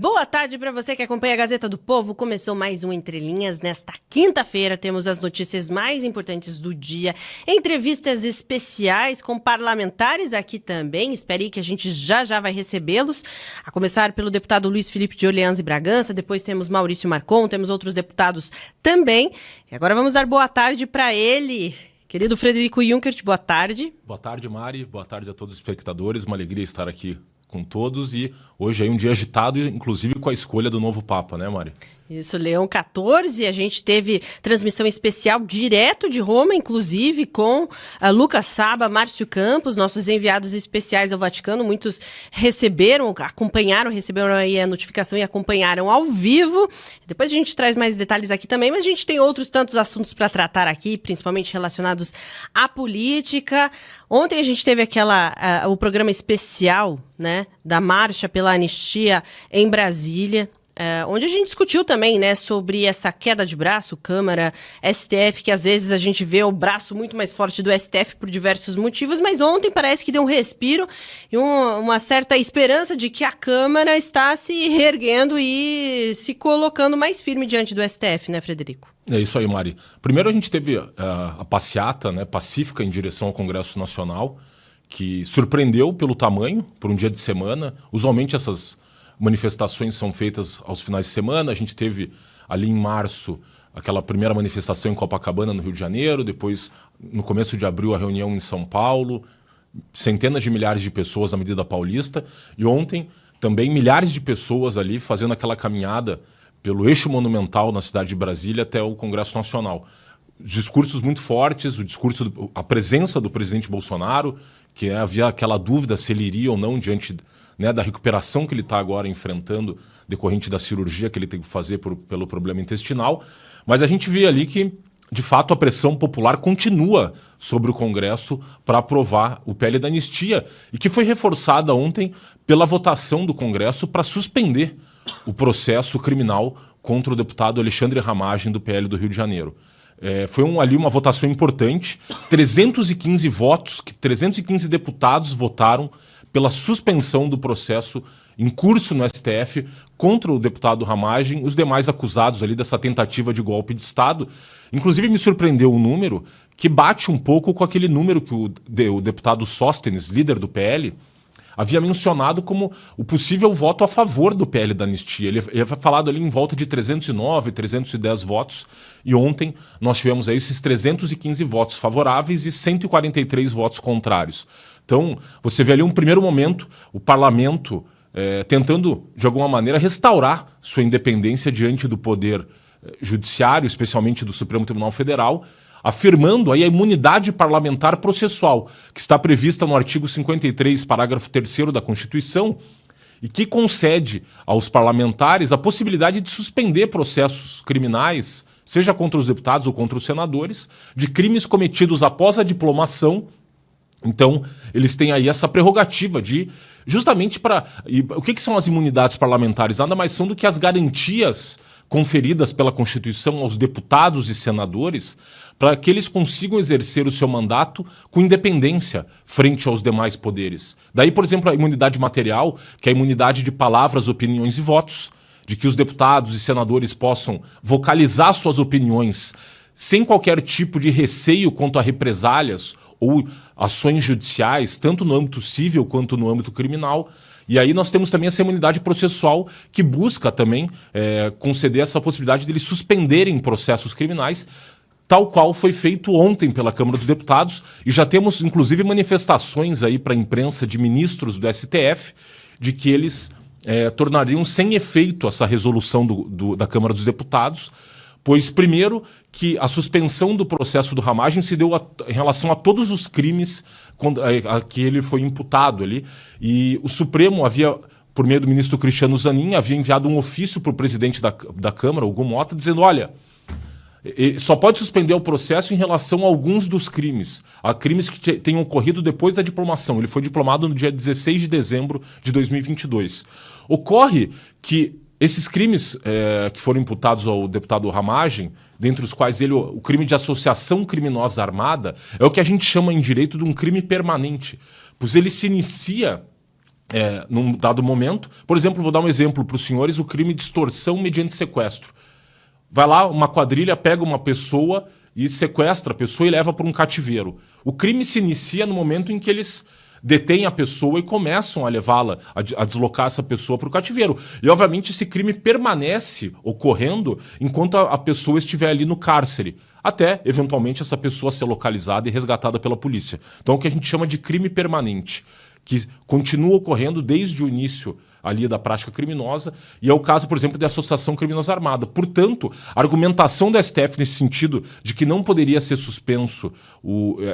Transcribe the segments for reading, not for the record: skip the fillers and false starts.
Boa tarde para você que acompanha a Gazeta do Povo. Começou mais um Entre Linhas. Nesta quinta-feira temos as notícias mais importantes do dia, entrevistas especiais com parlamentares aqui também. Espere aí que a gente já vai recebê-los. A começar pelo deputado Luiz Felipe de Orleans e Bragança, depois temos Maurício Marcon, temos outros deputados também. E agora vamos dar boa tarde para ele. Querido Frederico Junkert, boa tarde. Boa tarde, Mari. Boa tarde a todos os espectadores. Uma alegria estar aqui com todos e hoje é um dia agitado, inclusive com a escolha do novo Papa, né, Mari? Isso, Leão XIV, a gente teve transmissão especial direto de Roma, inclusive com a Lucas Saba, Márcio Campos, nossos enviados especiais ao Vaticano. Muitos receberam aí a notificação e acompanharam ao vivo. Depois a gente traz mais detalhes aqui também, mas a gente tem outros tantos assuntos para tratar aqui, principalmente relacionados à política. Ontem a gente teve o programa especial, né, da Marcha pela Anistia em Brasília, onde a gente discutiu também, né, sobre essa queda de braço, Câmara, STF, que às vezes a gente vê o braço muito mais forte do STF por diversos motivos, mas ontem parece que deu um respiro e uma certa esperança de que a Câmara está se reerguendo e se colocando mais firme diante do STF, né, Frederico? É isso aí, Mari. Primeiro a gente teve a passeata, né, pacífica em direção ao Congresso Nacional, que surpreendeu pelo tamanho, por um dia de semana. Usualmente essas manifestações são feitas aos finais de semana. A gente teve ali em março aquela primeira manifestação em Copacabana, no Rio de Janeiro, depois no começo de abril a reunião em São Paulo, centenas de milhares de pessoas na Avenida Paulista, e ontem também milhares de pessoas ali fazendo aquela caminhada pelo eixo monumental na cidade de Brasília até o Congresso Nacional. Discursos muito fortes, a presença do presidente Bolsonaro, que havia aquela dúvida se ele iria ou não diante, né, da recuperação que ele está agora enfrentando, decorrente da cirurgia que ele tem que fazer pelo problema intestinal. Mas a gente vê ali que, de fato, a pressão popular continua sobre o Congresso para aprovar o PL da anistia, e que foi reforçada ontem pela votação do Congresso para suspender o processo criminal contra o deputado Alexandre Ramagem, do PL do Rio de Janeiro. Foi ali uma votação importante, 315 votos, 315 deputados votaram pela suspensão do processo em curso no STF contra o deputado Ramagem, os demais acusados ali dessa tentativa de golpe de Estado. Inclusive me surpreendeu o número, que bate um pouco com aquele número que o deputado Sóstenes, líder do PL, havia mencionado como o possível voto a favor do PL da anistia. Ele havia falado ali em volta de 309, 310 votos, e ontem nós tivemos aí esses 315 votos favoráveis e 143 votos contrários. Então, você vê ali um primeiro momento, o parlamento tentando, de alguma maneira, restaurar sua independência diante do poder judiciário, especialmente do Supremo Tribunal Federal, afirmando aí a imunidade parlamentar processual, que está prevista no artigo 53, parágrafo 3º da Constituição, e que concede aos parlamentares a possibilidade de suspender processos criminais, seja contra os deputados ou contra os senadores, de crimes cometidos após a diplomação. Então, eles têm aí essa prerrogativa de, justamente para... O que são as imunidades parlamentares? Nada mais são do que as garantias conferidas pela Constituição aos deputados e senadores para que eles consigam exercer o seu mandato com independência frente aos demais poderes. Daí, por exemplo, a imunidade material, que é a imunidade de palavras, opiniões e votos, de que os deputados e senadores possam vocalizar suas opiniões sem qualquer tipo de receio quanto a represálias ou ações judiciais, tanto no âmbito civil quanto no âmbito criminal. E aí nós temos também essa imunidade processual que busca também conceder essa possibilidade de eles suspenderem processos criminais, tal qual foi feito ontem pela Câmara dos Deputados, e já temos inclusive manifestações aí para a imprensa de ministros do STF de que eles tornariam sem efeito essa resolução da Câmara dos Deputados, pois primeiro que a suspensão do processo do Ramagem se deu em relação a todos os crimes a que ele foi imputado ali, e o Supremo havia, por meio do ministro Cristiano Zanin, havia enviado um ofício para o presidente da Câmara, Hugo Mota, dizendo, olha, só pode suspender o processo em relação a alguns dos crimes, a crimes que tenham ocorrido depois da diplomação. Ele foi diplomado no dia 16 de dezembro de 2022. Ocorre que esses crimes que foram imputados ao deputado Ramagem, dentre os quais o crime de associação criminosa armada, é o que a gente chama em direito de um crime permanente, pois ele se inicia num dado momento. Por exemplo, vou dar um exemplo para os senhores, o crime de extorsão mediante sequestro. Vai lá, uma quadrilha pega uma pessoa e sequestra a pessoa e leva para um cativeiro. O crime se inicia no momento em que eles detêm a pessoa e começam a levá-la, a deslocar essa pessoa para o cativeiro. E, obviamente, esse crime permanece ocorrendo enquanto a pessoa estiver ali no cárcere, até, eventualmente, essa pessoa ser localizada e resgatada pela polícia. Então, é o que a gente chama de crime permanente, que continua ocorrendo desde o início ali da prática criminosa, e é o caso, por exemplo, de associação criminosa armada. Portanto, a argumentação do STF nesse sentido de que não poderia ser suspenso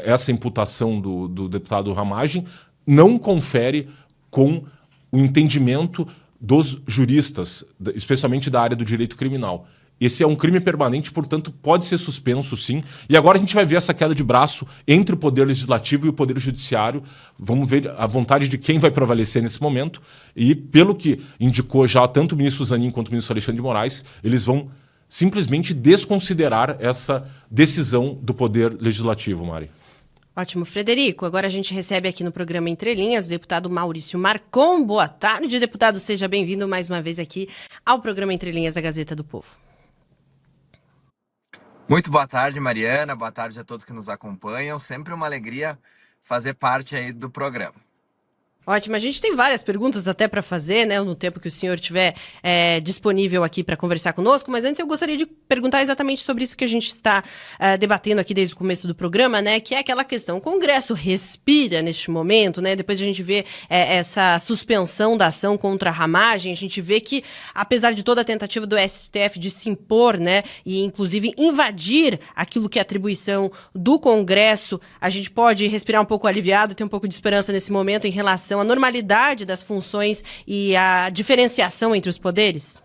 essa imputação do deputado Ramagem não confere com o entendimento dos juristas, especialmente da área do direito criminal. Esse é um crime permanente, portanto, pode ser suspenso, sim. E agora a gente vai ver essa queda de braço entre o Poder Legislativo e o Poder Judiciário. Vamos ver a vontade de quem vai prevalecer nesse momento. E, pelo que indicou já tanto o ministro Zanin quanto o ministro Alexandre de Moraes, eles vão simplesmente desconsiderar essa decisão do Poder Legislativo, Mari. Ótimo, Frederico. Agora a gente recebe aqui no programa Entre Linhas o deputado Maurício Marcon. Boa tarde, deputado. Seja bem-vindo mais uma vez aqui ao programa Entre Linhas da Gazeta do Povo. Muito boa tarde, Mariana. Boa tarde a todos que nos acompanham. Sempre uma alegria fazer parte aí do programa. Ótimo, a gente tem várias perguntas até para fazer, né, no tempo que o senhor tiver disponível aqui para conversar conosco, mas antes eu gostaria de perguntar exatamente sobre isso que a gente está debatendo aqui desde o começo do programa, né, que é aquela questão, o Congresso respira neste momento, né, depois a gente vê essa suspensão da ação contra a Ramagem, a gente vê que, apesar de toda a tentativa do STF de se impor, né, e inclusive invadir aquilo que é atribuição do Congresso, a gente pode respirar um pouco aliviado, ter um pouco de esperança nesse momento em relação a normalidade das funções e a diferenciação entre os poderes?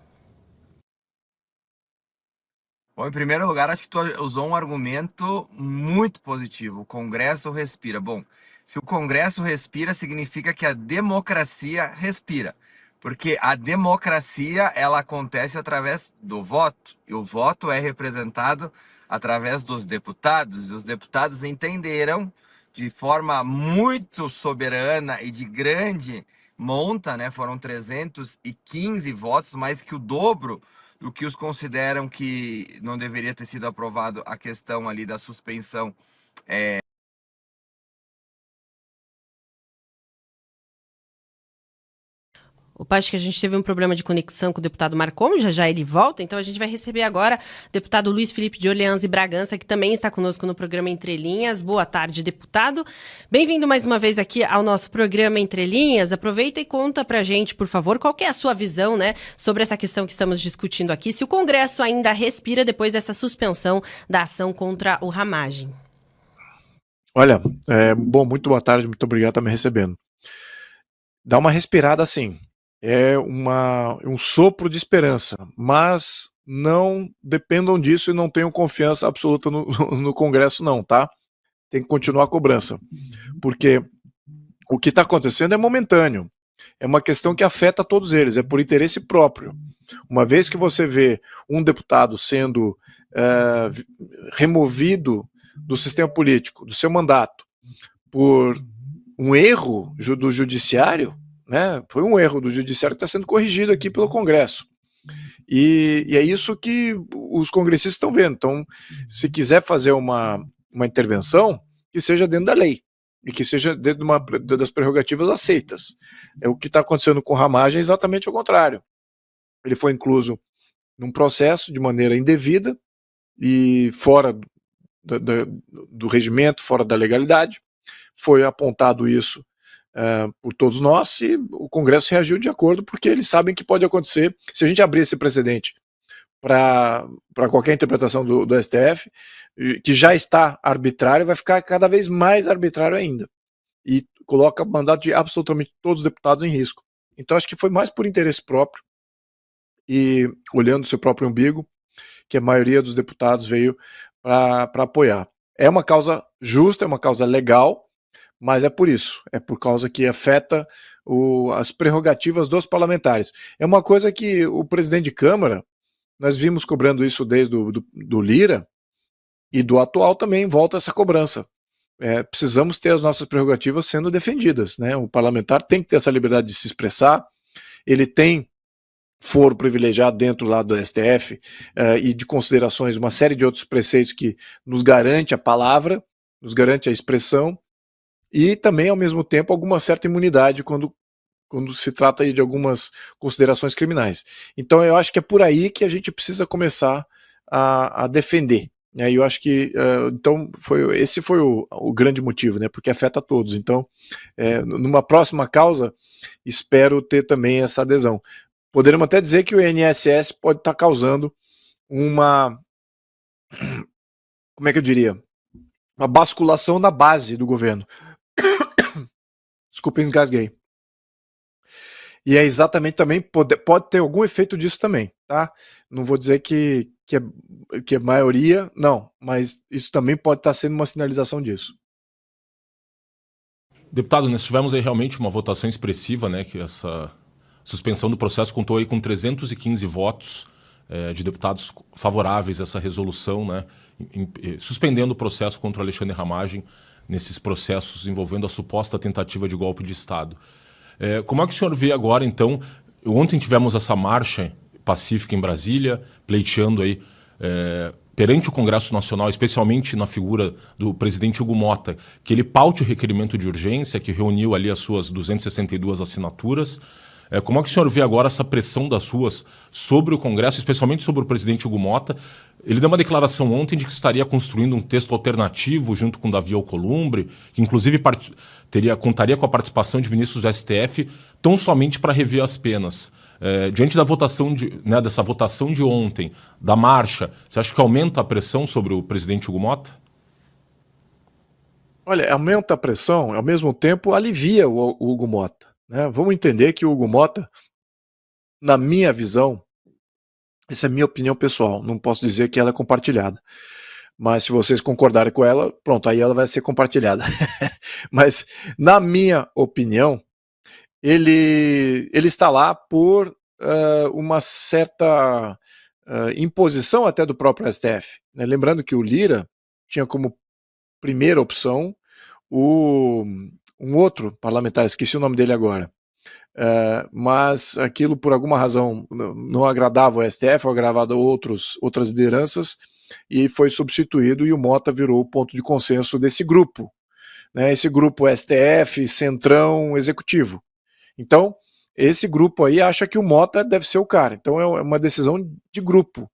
Bom, em primeiro lugar, acho que tu usou um argumento muito positivo. O Congresso respira. Bom, se o Congresso respira, significa que a democracia respira. Porque a democracia, ela acontece através do voto. E o voto é representado através dos deputados. E os deputados entenderam de forma muito soberana e de grande monta, né? Foram 315 votos, mais que o dobro do que os consideram que não deveria ter sido aprovado a questão ali da suspensão. Opa, acho que a gente teve um problema de conexão com o deputado Marcon, já ele volta, então a gente vai receber agora o deputado Luiz Felipe de Orleans e Bragança, que também está conosco no programa Entre Linhas. Boa tarde, deputado. Bem-vindo mais uma vez aqui ao nosso programa Entre Linhas. Aproveita e conta pra gente, por favor, qual que é a sua visão, né, sobre essa questão que estamos discutindo aqui, se o Congresso ainda respira depois dessa suspensão da ação contra o Ramagem. Olha, bom, muito boa tarde, muito obrigado por estar me recebendo. Dá uma respirada assim. É um sopro de esperança, mas não dependam disso e não tenham confiança absoluta no Congresso não, tá? Tem que continuar a cobrança, porque o que está acontecendo é momentâneo, é uma questão que afeta todos eles, é por interesse próprio. Uma vez que você vê um deputado sendo removido do sistema político, do seu mandato, por um erro do judiciário, né? Foi um erro do judiciário que está sendo corrigido aqui pelo Congresso. E é isso que os congressistas estão vendo. Então, se quiser fazer uma intervenção, que seja dentro da lei e que seja dentro das prerrogativas aceitas. O que está acontecendo com o Ramagem é exatamente o contrário. Ele foi incluso num processo de maneira indevida e fora do regimento, fora da legalidade. Foi apontado isso por todos nós e o Congresso reagiu de acordo, porque eles sabem que pode acontecer. Se a gente abrir esse precedente para qualquer interpretação do STF, que já está arbitrário, vai ficar cada vez mais arbitrário ainda. E coloca o mandato de absolutamente todos os deputados em risco. Então acho que foi mais por interesse próprio e olhando o seu próprio umbigo que a maioria dos deputados veio para apoiar. É uma causa justa, é uma causa legal, mas é por isso, é por causa que afeta as prerrogativas dos parlamentares. É uma coisa que o presidente de Câmara, nós vimos cobrando isso desde do Lira, e do atual também volta essa cobrança. precisamos ter as nossas prerrogativas sendo defendidas, né? O parlamentar tem que ter essa liberdade de se expressar, ele tem foro privilegiado dentro lá do STF e de considerações, uma série de outros preceitos que nos garante a palavra, nos garante a expressão e também, ao mesmo tempo, alguma certa imunidade quando se trata aí de algumas considerações criminais. Então eu acho que é por aí que a gente precisa começar a defender. E eu acho que então esse foi o grande motivo, né? Porque afeta todos. Então, numa próxima causa, espero ter também essa adesão. Poderíamos até dizer que o INSS pode estar causando uma, como é que eu diria, uma basculação na base do governo. Desculpa, engasguei. E é exatamente também, pode ter algum efeito disso também, tá? Não vou dizer que é maioria, não, mas isso também pode estar sendo uma sinalização disso. Deputado, nós tivemos aí realmente uma votação expressiva, né, que essa suspensão do processo contou aí com 315 votos de deputados favoráveis a essa resolução, né, suspendendo o processo contra o Alexandre Ramagem nesses processos envolvendo a suposta tentativa de golpe de Estado. Como é que o senhor vê agora, então, ontem tivemos essa marcha pacífica em Brasília, pleiteando aí perante o Congresso Nacional, especialmente na figura do presidente Hugo Motta, que ele paute o requerimento de urgência, que reuniu ali as suas 262 assinaturas. Como é que o senhor vê agora essa pressão das ruas sobre o Congresso, especialmente sobre o presidente Hugo Motta? Ele deu uma declaração ontem de que estaria construindo um texto alternativo junto com Davi Alcolumbre, que inclusive contaria com a participação de ministros do STF, tão somente para rever as penas. Diante da votação dessa votação de ontem, da marcha, você acha que aumenta a pressão sobre o presidente Hugo Motta? Olha, aumenta a pressão, ao mesmo tempo alivia o Hugo Motta. Né? Vamos entender que o Hugo Motta, na minha visão, essa é a minha opinião pessoal, não posso dizer que ela é compartilhada, mas se vocês concordarem com ela, pronto, aí ela vai ser compartilhada. Mas, na minha opinião, ele está lá por uma certa imposição até do próprio STF. Né? Lembrando que o Lira tinha como primeira opção um outro parlamentar, esqueci o nome dele agora, mas aquilo por alguma razão não agradava o STF, ou agradava outras lideranças, e foi substituído, e o Motta virou o ponto de consenso desse grupo, né? Esse grupo STF, Centrão, Executivo. Então, esse grupo aí acha que o Motta deve ser o cara, então é uma decisão de grupo.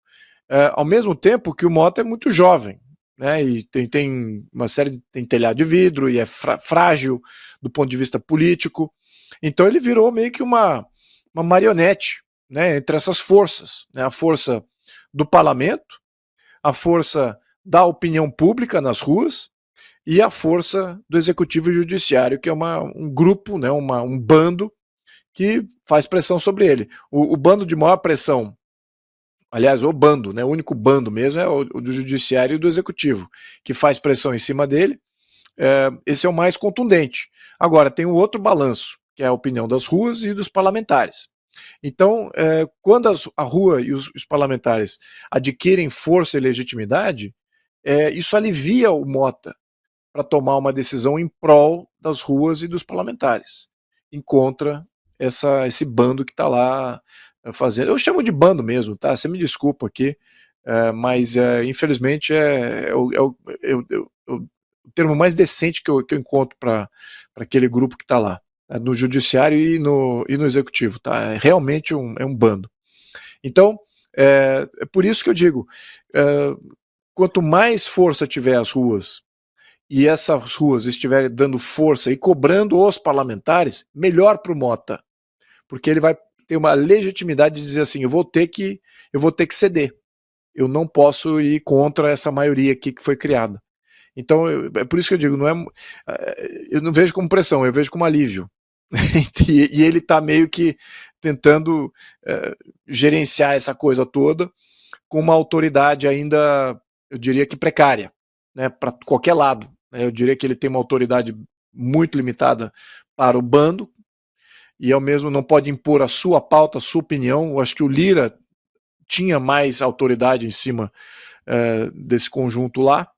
Ao mesmo tempo que o Motta é muito jovem, né, e tem uma série tem telhado de vidro e é frágil do ponto de vista político, então ele virou meio que uma marionete, né, entre essas forças, né, a força do parlamento, a força da opinião pública nas ruas e a força do executivo e judiciário, que é um grupo, né, um bando que faz pressão sobre ele. O bando de maior pressão, aliás, o bando, né, o único bando mesmo é o do judiciário e do executivo, que faz pressão em cima dele. Esse é o mais contundente. Agora, tem um outro balanço, que é a opinião das ruas e dos parlamentares. Então, quando a rua e os parlamentares adquirem força e legitimidade, isso alivia o Motta para tomar uma decisão em prol das ruas e dos parlamentares, em contra esse bando que está lá fazendo. Eu chamo de bando mesmo, tá? Você me desculpa aqui, mas infelizmente o termo mais decente que eu encontro para aquele grupo que está lá, no judiciário e no executivo, tá? É realmente um bando. Então, é por isso que eu digo, quanto mais força tiver as ruas, e essas ruas estiverem dando força e cobrando os parlamentares, melhor para o Motta, porque ele vai ter uma legitimidade de dizer assim, eu vou ter que ceder, eu não posso ir contra essa maioria aqui que foi criada. Então, é por isso que eu digo, eu não vejo como pressão, eu vejo como alívio. E ele está meio que tentando gerenciar essa coisa toda com uma autoridade ainda, eu diria que precária, né, para qualquer lado. Eu diria que ele tem uma autoridade muito limitada para o bando, e ao mesmo não pode impor a sua pauta, a sua opinião. Eu acho que o Lira tinha mais autoridade em cima desse conjunto lá,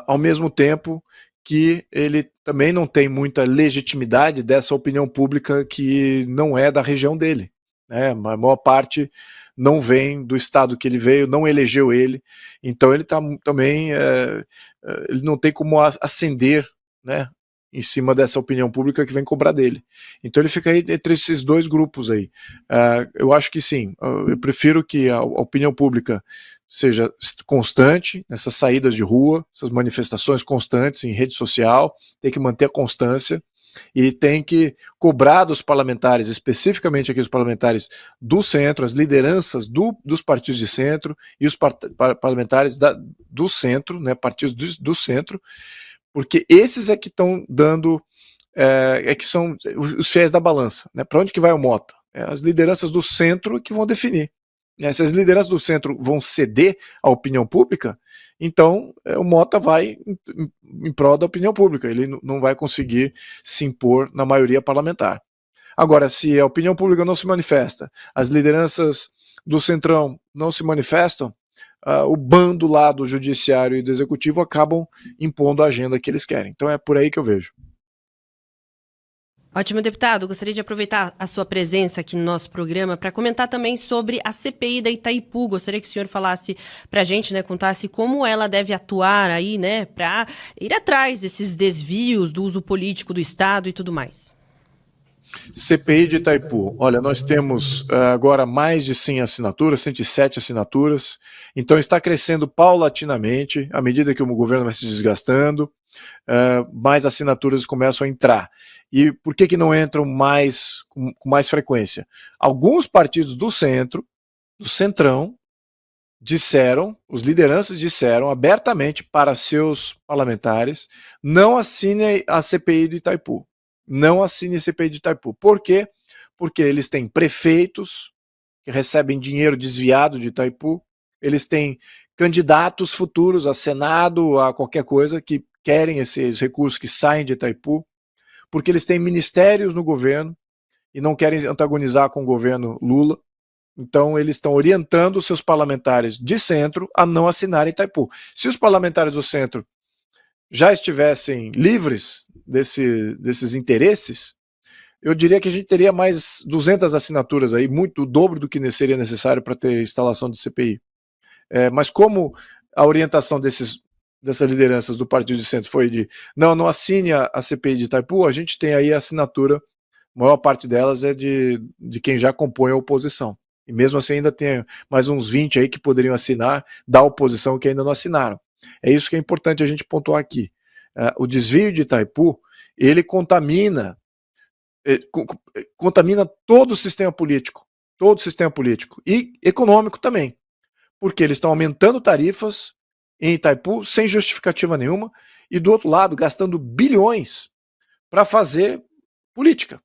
ao mesmo tempo que ele também não tem muita legitimidade dessa opinião pública que não é da região dele, né? A maior parte não vem do estado que ele veio, não elegeu ele, então ele também ele não tem como ascender, né, em cima dessa opinião pública que vem cobrar dele. Então ele fica aí entre esses dois grupos aí. Eu acho que sim, eu prefiro que a opinião pública seja constante nessas saídas de rua, essas manifestações constantes em rede social, tem que manter a constância e tem que cobrar dos parlamentares, especificamente aqui os parlamentares do centro, as lideranças dos partidos de centro e os parlamentares do centro, né, partidos do centro, porque esses é que estão dando, que são os fiéis da balança, né? Para onde que vai o Mota? As lideranças do centro que vão definir. Se as lideranças do centro vão ceder à opinião pública, então o Mota vai em prol da opinião pública, ele não vai conseguir se impor na maioria parlamentar. Agora, se a opinião pública não se manifesta, as lideranças do centrão não se manifestam, o bando lá do judiciário e do executivo acabam impondo a agenda que eles querem. Então é por aí que eu vejo. Ótimo, deputado. Gostaria de aproveitar a sua presença aqui no nosso programa para comentar também sobre a CPI da Itaipu. Gostaria que o senhor falasse para a gente, né, contasse como ela deve atuar aí, né, para ir atrás desses desvios do uso político do Estado e tudo mais. CPI de Itaipu. Olha, nós temos agora mais de 100 assinaturas, 107 assinaturas, então está crescendo paulatinamente, à medida que o governo vai se desgastando, mais assinaturas começam a entrar. E por que não entram com mais frequência? Alguns partidos do centro, do centrão, os lideranças disseram abertamente para seus parlamentares, não assinem a CPI de Itaipu. Não assine a CPI de Itaipu. Por quê? Porque eles têm prefeitos que recebem dinheiro desviado de Itaipu, eles têm candidatos futuros a Senado, a qualquer coisa, que querem esses recursos que saem de Itaipu, porque eles têm ministérios no governo e não querem antagonizar com o governo Lula. Então eles estão orientando os seus parlamentares de centro a não assinarem Itaipu. Se os parlamentares do centro já estivessem livres desses interesses, eu diria que a gente teria mais 200 assinaturas aí, muito o dobro do que seria necessário para ter instalação de CPI. Mas como a orientação dessas lideranças do partido de centro foi de não assine a CPI de Itaipu, a gente tem aí a assinatura, a maior parte delas é de quem já compõe a oposição. E mesmo assim ainda tem mais uns 20 aí que poderiam assinar da oposição que ainda não assinaram. É isso que é importante a gente pontuar aqui. O desvio de Itaipu, ele contamina todo o sistema político e econômico também, porque eles estão aumentando tarifas em Itaipu sem justificativa nenhuma e do outro lado gastando bilhões para fazer política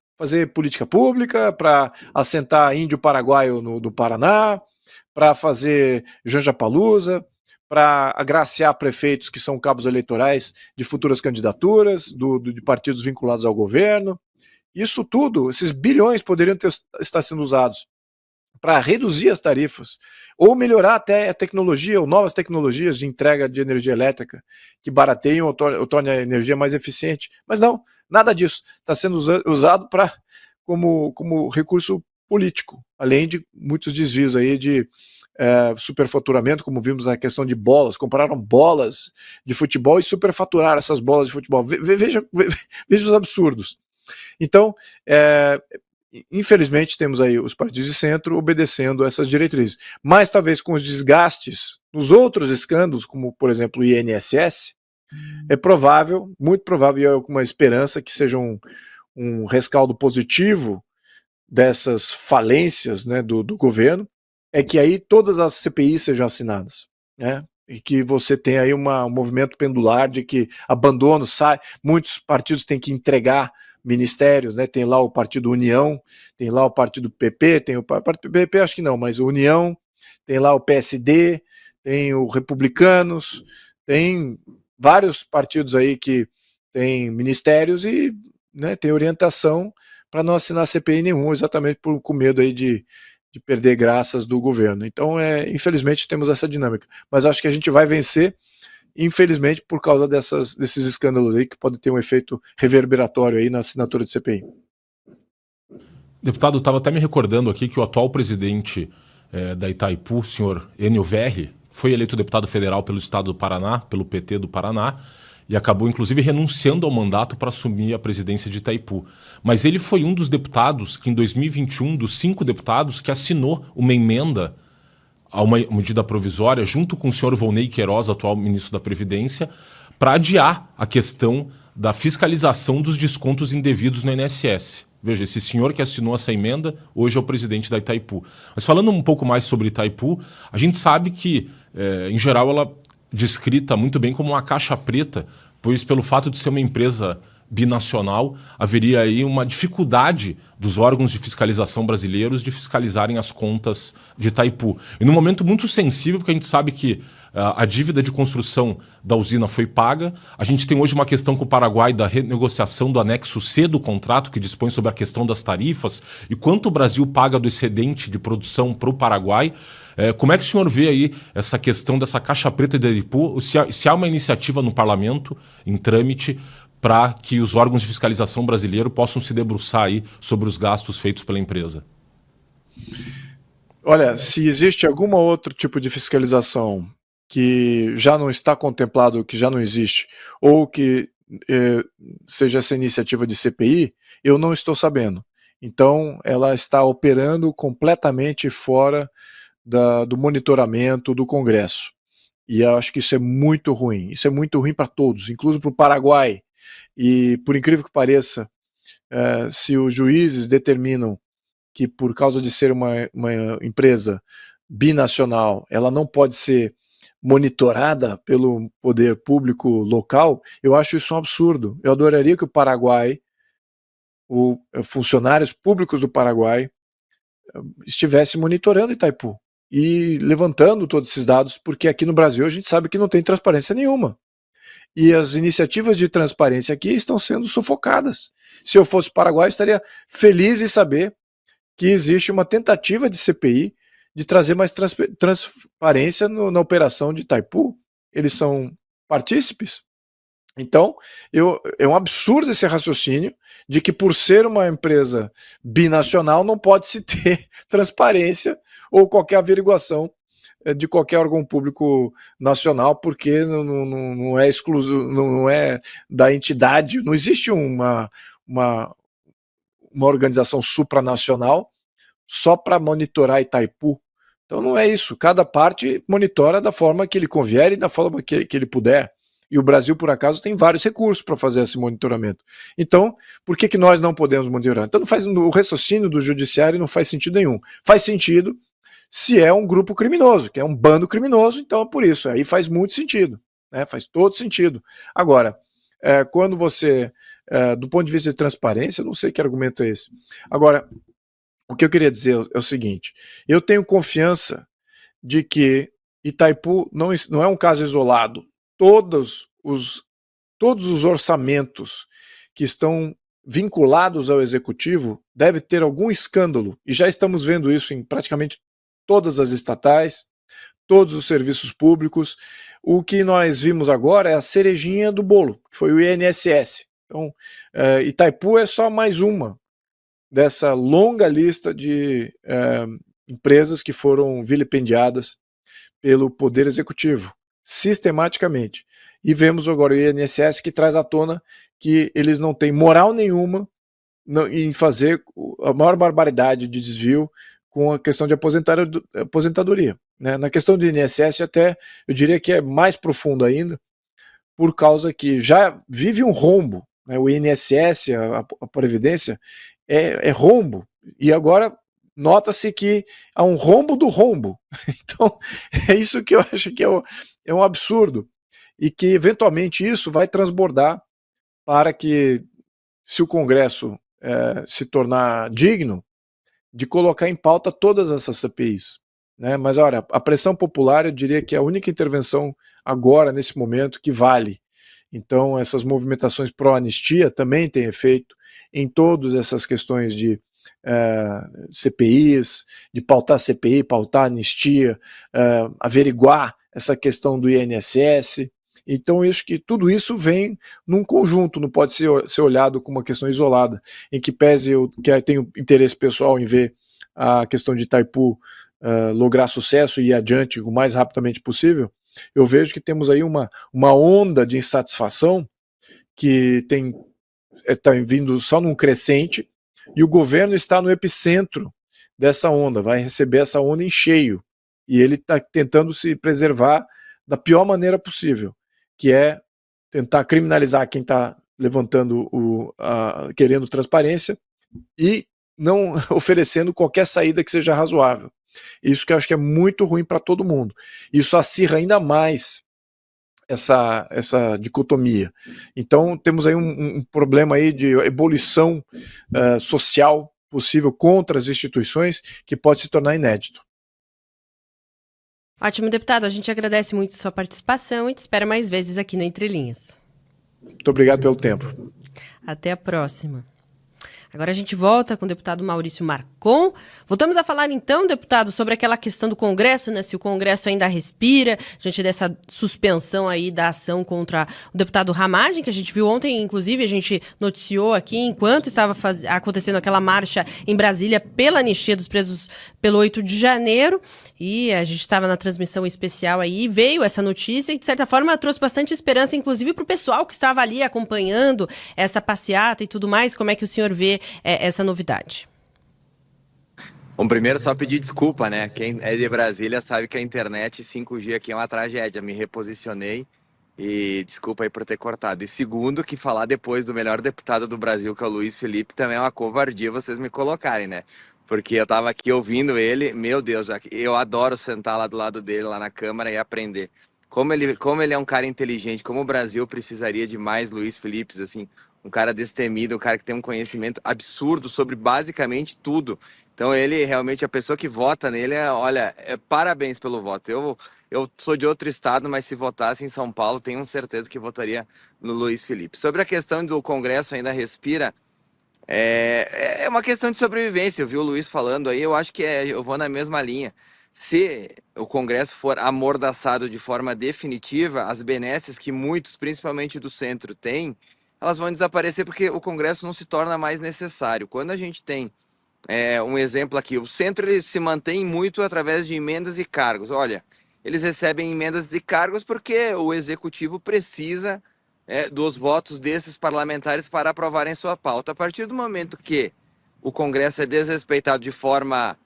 pública, para assentar índio paraguaio no Paraná, para fazer Janjapalusa, para agraciar prefeitos que são cabos eleitorais de futuras candidaturas, de partidos vinculados ao governo. Isso tudo, esses bilhões poderiam estar sendo usados para reduzir as tarifas, ou melhorar até a tecnologia, ou novas tecnologias de entrega de energia elétrica, que barateiam ou tornem a energia mais eficiente. Mas não, nada disso. Está sendo usado como recurso político, além de muitos desvios aí de superfaturamento, como vimos na questão de bolas, compraram bolas de futebol e superfaturaram essas bolas de futebol. Veja os absurdos. Então, infelizmente, temos aí os partidos de centro obedecendo essas diretrizes. Mas talvez com os desgastes nos outros escândalos, como, por exemplo, o INSS, é provável, muito provável, e é uma esperança que seja um rescaldo positivo dessas falências, né, do governo, é que aí todas as CPIs sejam assinadas, né? E que você tem aí um movimento pendular de que abandono, muitos partidos têm que entregar ministérios, né? Tem lá o Partido União, tem lá o Partido PP, tem o Partido PP, acho que não, mas o União, tem lá o PSD, tem o Republicanos, tem vários partidos aí que tem ministérios e, né, tem orientação para não assinar CPI nenhum, exatamente com medo aí de perder graças do governo. Então, infelizmente, temos essa dinâmica. Mas acho que a gente vai vencer infelizmente por causa desses escândalos aí que podem ter um efeito reverberatório aí na assinatura de CPI. Deputado, eu estava até me recordando aqui que o atual presidente da Itaipu, o senhor Enio Verri, foi eleito deputado federal pelo estado do Paraná, pelo PT do Paraná, e acabou inclusive renunciando ao mandato para assumir a presidência de Itaipu. Mas ele foi um dos deputados que em 2021, dos 5 deputados, que assinou uma emenda a uma medida provisória, junto com o senhor Volney Queiroz, atual ministro da Previdência, para adiar a questão da fiscalização dos descontos indevidos no INSS. Veja, esse senhor que assinou essa emenda, hoje é o presidente da Itaipu. Mas falando um pouco mais sobre Itaipu, a gente sabe que, em geral, ela é descrita muito bem como uma caixa preta, pois pelo fato de ser uma empresa binacional, haveria aí uma dificuldade dos órgãos de fiscalização brasileiros de fiscalizarem as contas de Itaipu. E num momento muito sensível, porque a gente sabe que a dívida de construção da usina foi paga. A gente tem hoje uma questão com o Paraguai da renegociação do anexo C do contrato, que dispõe sobre a questão das tarifas, e quanto o Brasil paga do excedente de produção para o Paraguai. Como é que o senhor vê aí essa questão dessa caixa preta de Itaipu, se há uma iniciativa no parlamento, em trâmite, para que os órgãos de fiscalização brasileiros possam se debruçar aí sobre os gastos feitos pela empresa? Olha, se existe algum outro tipo de fiscalização que já não está contemplado, que já não existe, ou que seja essa iniciativa de CPI, eu não estou sabendo. Então, ela está operando completamente fora do monitoramento do Congresso. E eu acho que isso é muito ruim. Isso é muito ruim para todos, inclusive para o Paraguai. E, por incrível que pareça, se os juízes determinam que, por causa de ser uma empresa binacional, ela não pode ser monitorada pelo poder público local, eu acho isso um absurdo. Eu adoraria que o Paraguai, os funcionários públicos do Paraguai, estivesse monitorando Itaipu e levantando todos esses dados, porque aqui no Brasil a gente sabe que não tem transparência nenhuma. E as iniciativas de transparência aqui estão sendo sufocadas. Se eu fosse Paraguai, eu estaria feliz em saber que existe uma tentativa de CPI de trazer mais transparência na operação de Itaipu. Eles são partícipes. Então, é um absurdo esse raciocínio de que por ser uma empresa binacional não pode se ter transparência ou qualquer averiguação de qualquer órgão público nacional, porque não é exclusivo, não é da entidade, não existe uma organização supranacional só para monitorar Itaipu. Então não é isso, cada parte monitora da forma que ele convier e da forma que ele puder. E o Brasil, por acaso, tem vários recursos para fazer esse monitoramento. Então, por que nós não podemos monitorar? Então o raciocínio do judiciário não faz sentido nenhum. Faz sentido se é um grupo criminoso, que é um bando criminoso, então é por isso, aí faz muito sentido, né? Faz todo sentido. Agora, quando você, do ponto de vista de transparência, eu não sei que argumento é esse. Agora, o que eu queria dizer é o seguinte, eu tenho confiança de que Itaipu não é um caso isolado. Todos os orçamentos que estão vinculados ao executivo devem ter algum escândalo, e já estamos vendo isso em praticamente todas as estatais, todos os serviços públicos. O que nós vimos agora é a cerejinha do bolo, que foi o INSS. Então, Itaipu é só mais uma dessa longa lista de empresas que foram vilipendiadas pelo Poder Executivo, sistematicamente. E vemos agora o INSS que traz à tona que eles não têm moral nenhuma em fazer a maior barbaridade de desvio com a questão de aposentadoria. Né? Na questão do INSS, até eu diria que é mais profundo ainda, por causa que já vive um rombo. Né? O INSS, a Previdência, é rombo. E agora nota-se que há um rombo do rombo. Então, é isso que eu acho que é um absurdo. E que, eventualmente, isso vai transbordar para que, se o Congresso se tornar digno, de colocar em pauta todas essas CPIs. Né? Mas, olha, a pressão popular, eu diria que é a única intervenção agora, nesse momento, que vale. Então, essas movimentações pró-anistia também têm efeito em todas essas questões de CPIs, de pautar CPI, pautar anistia, averiguar essa questão do INSS. Então, eu acho que tudo isso vem num conjunto, não pode ser olhado como uma questão isolada, em que pese eu que tenho interesse pessoal em ver a questão de Itaipu lograr sucesso e ir adiante o mais rapidamente possível. Eu vejo que temos aí uma onda de insatisfação que está vindo só num crescente, e o governo está no epicentro dessa onda, vai receber essa onda em cheio, e ele está tentando se preservar da pior maneira possível, que é tentar criminalizar quem está levantando, querendo transparência, e não oferecendo qualquer saída que seja razoável. Isso que eu acho que é muito ruim para todo mundo. Isso acirra ainda mais essa dicotomia. Então temos aí um problema aí de ebulição social possível contra as instituições, que pode se tornar inédito. Ótimo, deputado. A gente agradece muito sua participação e te espera mais vezes aqui no Entre Linhas. Muito obrigado pelo tempo. Até a próxima. Agora a gente volta com o deputado Maurício Marcon. Voltamos a falar então, deputado, sobre aquela questão do Congresso, né? Se o Congresso ainda respira, diante dessa suspensão aí da ação contra o deputado Ramagem, que a gente viu ontem, inclusive a gente noticiou aqui, enquanto estava acontecendo aquela marcha em Brasília pela anistia dos presos pelo 8 de janeiro, e a gente estava na transmissão especial aí, veio essa notícia e de certa forma trouxe bastante esperança, inclusive para o pessoal que estava ali acompanhando essa passeata e tudo mais. Como é que o senhor vê essa novidade? Bom, primeiro só pedir desculpa, né? Quem é de Brasília sabe que a internet 5G aqui é uma tragédia. Me reposicionei e desculpa aí por ter cortado. E segundo, que falar depois do melhor deputado do Brasil, que é o Luiz Felipe, também é uma covardia vocês me colocarem, né? Porque eu tava aqui ouvindo ele, meu Deus, eu adoro sentar lá do lado dele, lá na Câmara, e aprender. Como ele é um cara inteligente, como o Brasil precisaria de mais Luiz Felipes, assim, um cara destemido, um cara que tem um conhecimento absurdo sobre basicamente tudo. Então ele realmente, a pessoa que vota nele, parabéns pelo voto. Eu sou de outro estado, mas se votasse em São Paulo, tenho certeza que votaria no Luiz Felipe. Sobre a questão do Congresso ainda respira, é uma questão de sobrevivência. Eu vi o Luiz falando aí, eu acho que eu vou na mesma linha. Se o Congresso for amordaçado de forma definitiva, as benesses que muitos, principalmente do centro, têm, elas vão desaparecer porque o Congresso não se torna mais necessário. Quando a gente tem um exemplo aqui, o centro ele se mantém muito através de emendas e cargos. Olha, eles recebem emendas e cargos porque o executivo precisa dos votos desses parlamentares para aprovarem sua pauta. A partir do momento que o Congresso é desrespeitado de forma